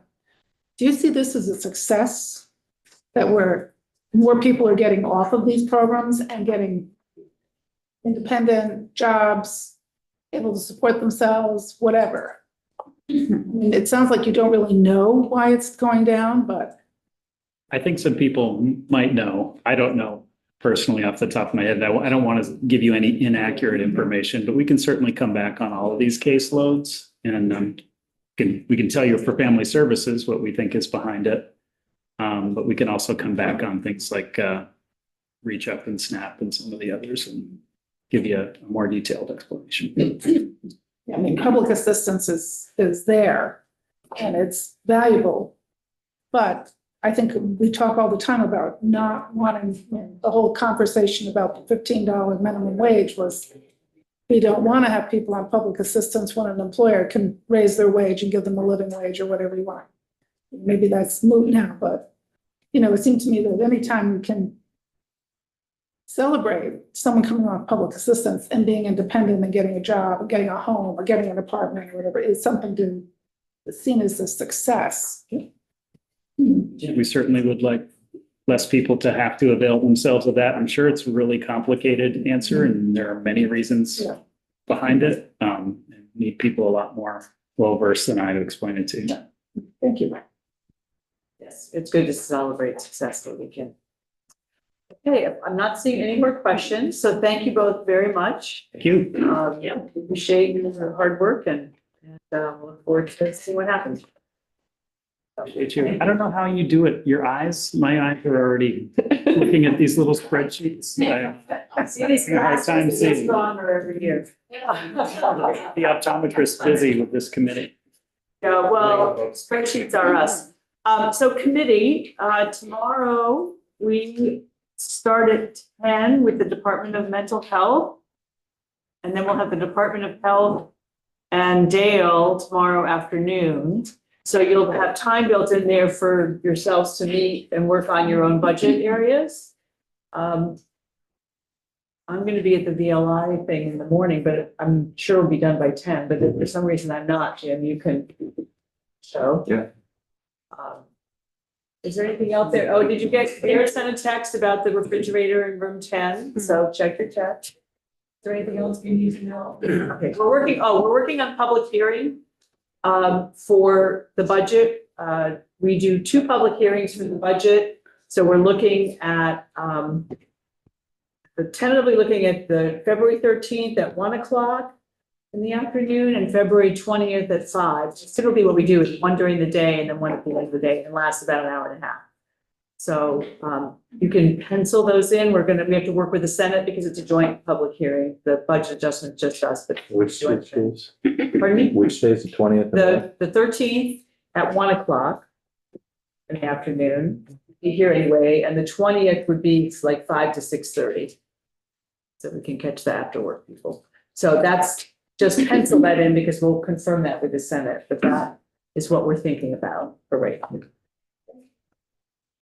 Do you see this as a success? That more people are getting off of these programs and getting independent jobs, able to support themselves, whatever? I mean, it sounds like you don't really know why it's going down, but I think some people might know. I don't know. personally off the top of my head. I don't want to give you any inaccurate information, but we can certainly come back on all of these caseloads and we can tell you for family services what we think is behind it. But we can also come back on things like Reach Up and SNAP and some of the others and give you a more detailed explanation. I mean, public assistance is there and it's valuable. But I think we talk all the time about not wanting, the whole conversation about the $15 minimum wage was, we don't want to have people on public assistance when an employer can raise their wage and give them a living wage or whatever you want. Maybe that's moot now, but, it seemed to me that anytime we can celebrate someone coming off public assistance and being independent and getting a job or getting a home or getting an apartment or whatever is something to seen as a success. We certainly would like less people to have to avail themselves of that. I'm sure it's a really complicated answer and there are many reasons behind it. And need people a lot more well-versed than I to explain it to you. Thank you. Yes, it's good to celebrate success that we can. Okay, I'm not seeing any more questions, so thank you both very much. Thank you. Appreciate your hard work and look forward to seeing what happens. Appreciate you. I don't know how you do it. Your eyes, my eyes are already looking at these little spreadsheets. I see these having a hard time glasses get seeing. stronger every year. The optometrist busy with this committee. Yeah, well, spreadsheets are us. So committee, tomorrow we start at 10 with the Department of Mental Health. And then we'll have the Department of Health and Dale tomorrow afternoon. So you'll have time built in there for yourselves to meet and work on your own budget areas. I'm going to be at the VLI thing in the morning, but I'm sure it'll be done by 10. But if for some reason I'm not, Jim, you can show. Yeah. Is there anything else there? Oh, did you get, Eric sent a text about the refrigerator in room 10, so check your text. Is there anything else you need to know? Okay, we're working on public hearing for the budget. We do 2 public hearings for the budget. So we're looking at, tentatively looking at the February 13th at 1 o'clock in the afternoon and February 20th at 5. It's typically what we do is one during the day and then one at the end of the day and lasts about an hour and a half. So you can pencil those in. We have to work with the Senate because it's a joint public hearing. The budget adjustment just us, but Which days? pardon me? Which days, the 20th? The 13th at 1 o'clock in the afternoon, be here anyway, and the 20th would be like 5 to 6:30. So we can catch the after work people. So that's, just pencil that in because we'll confirm that with the Senate, but that is what we're thinking about for right now.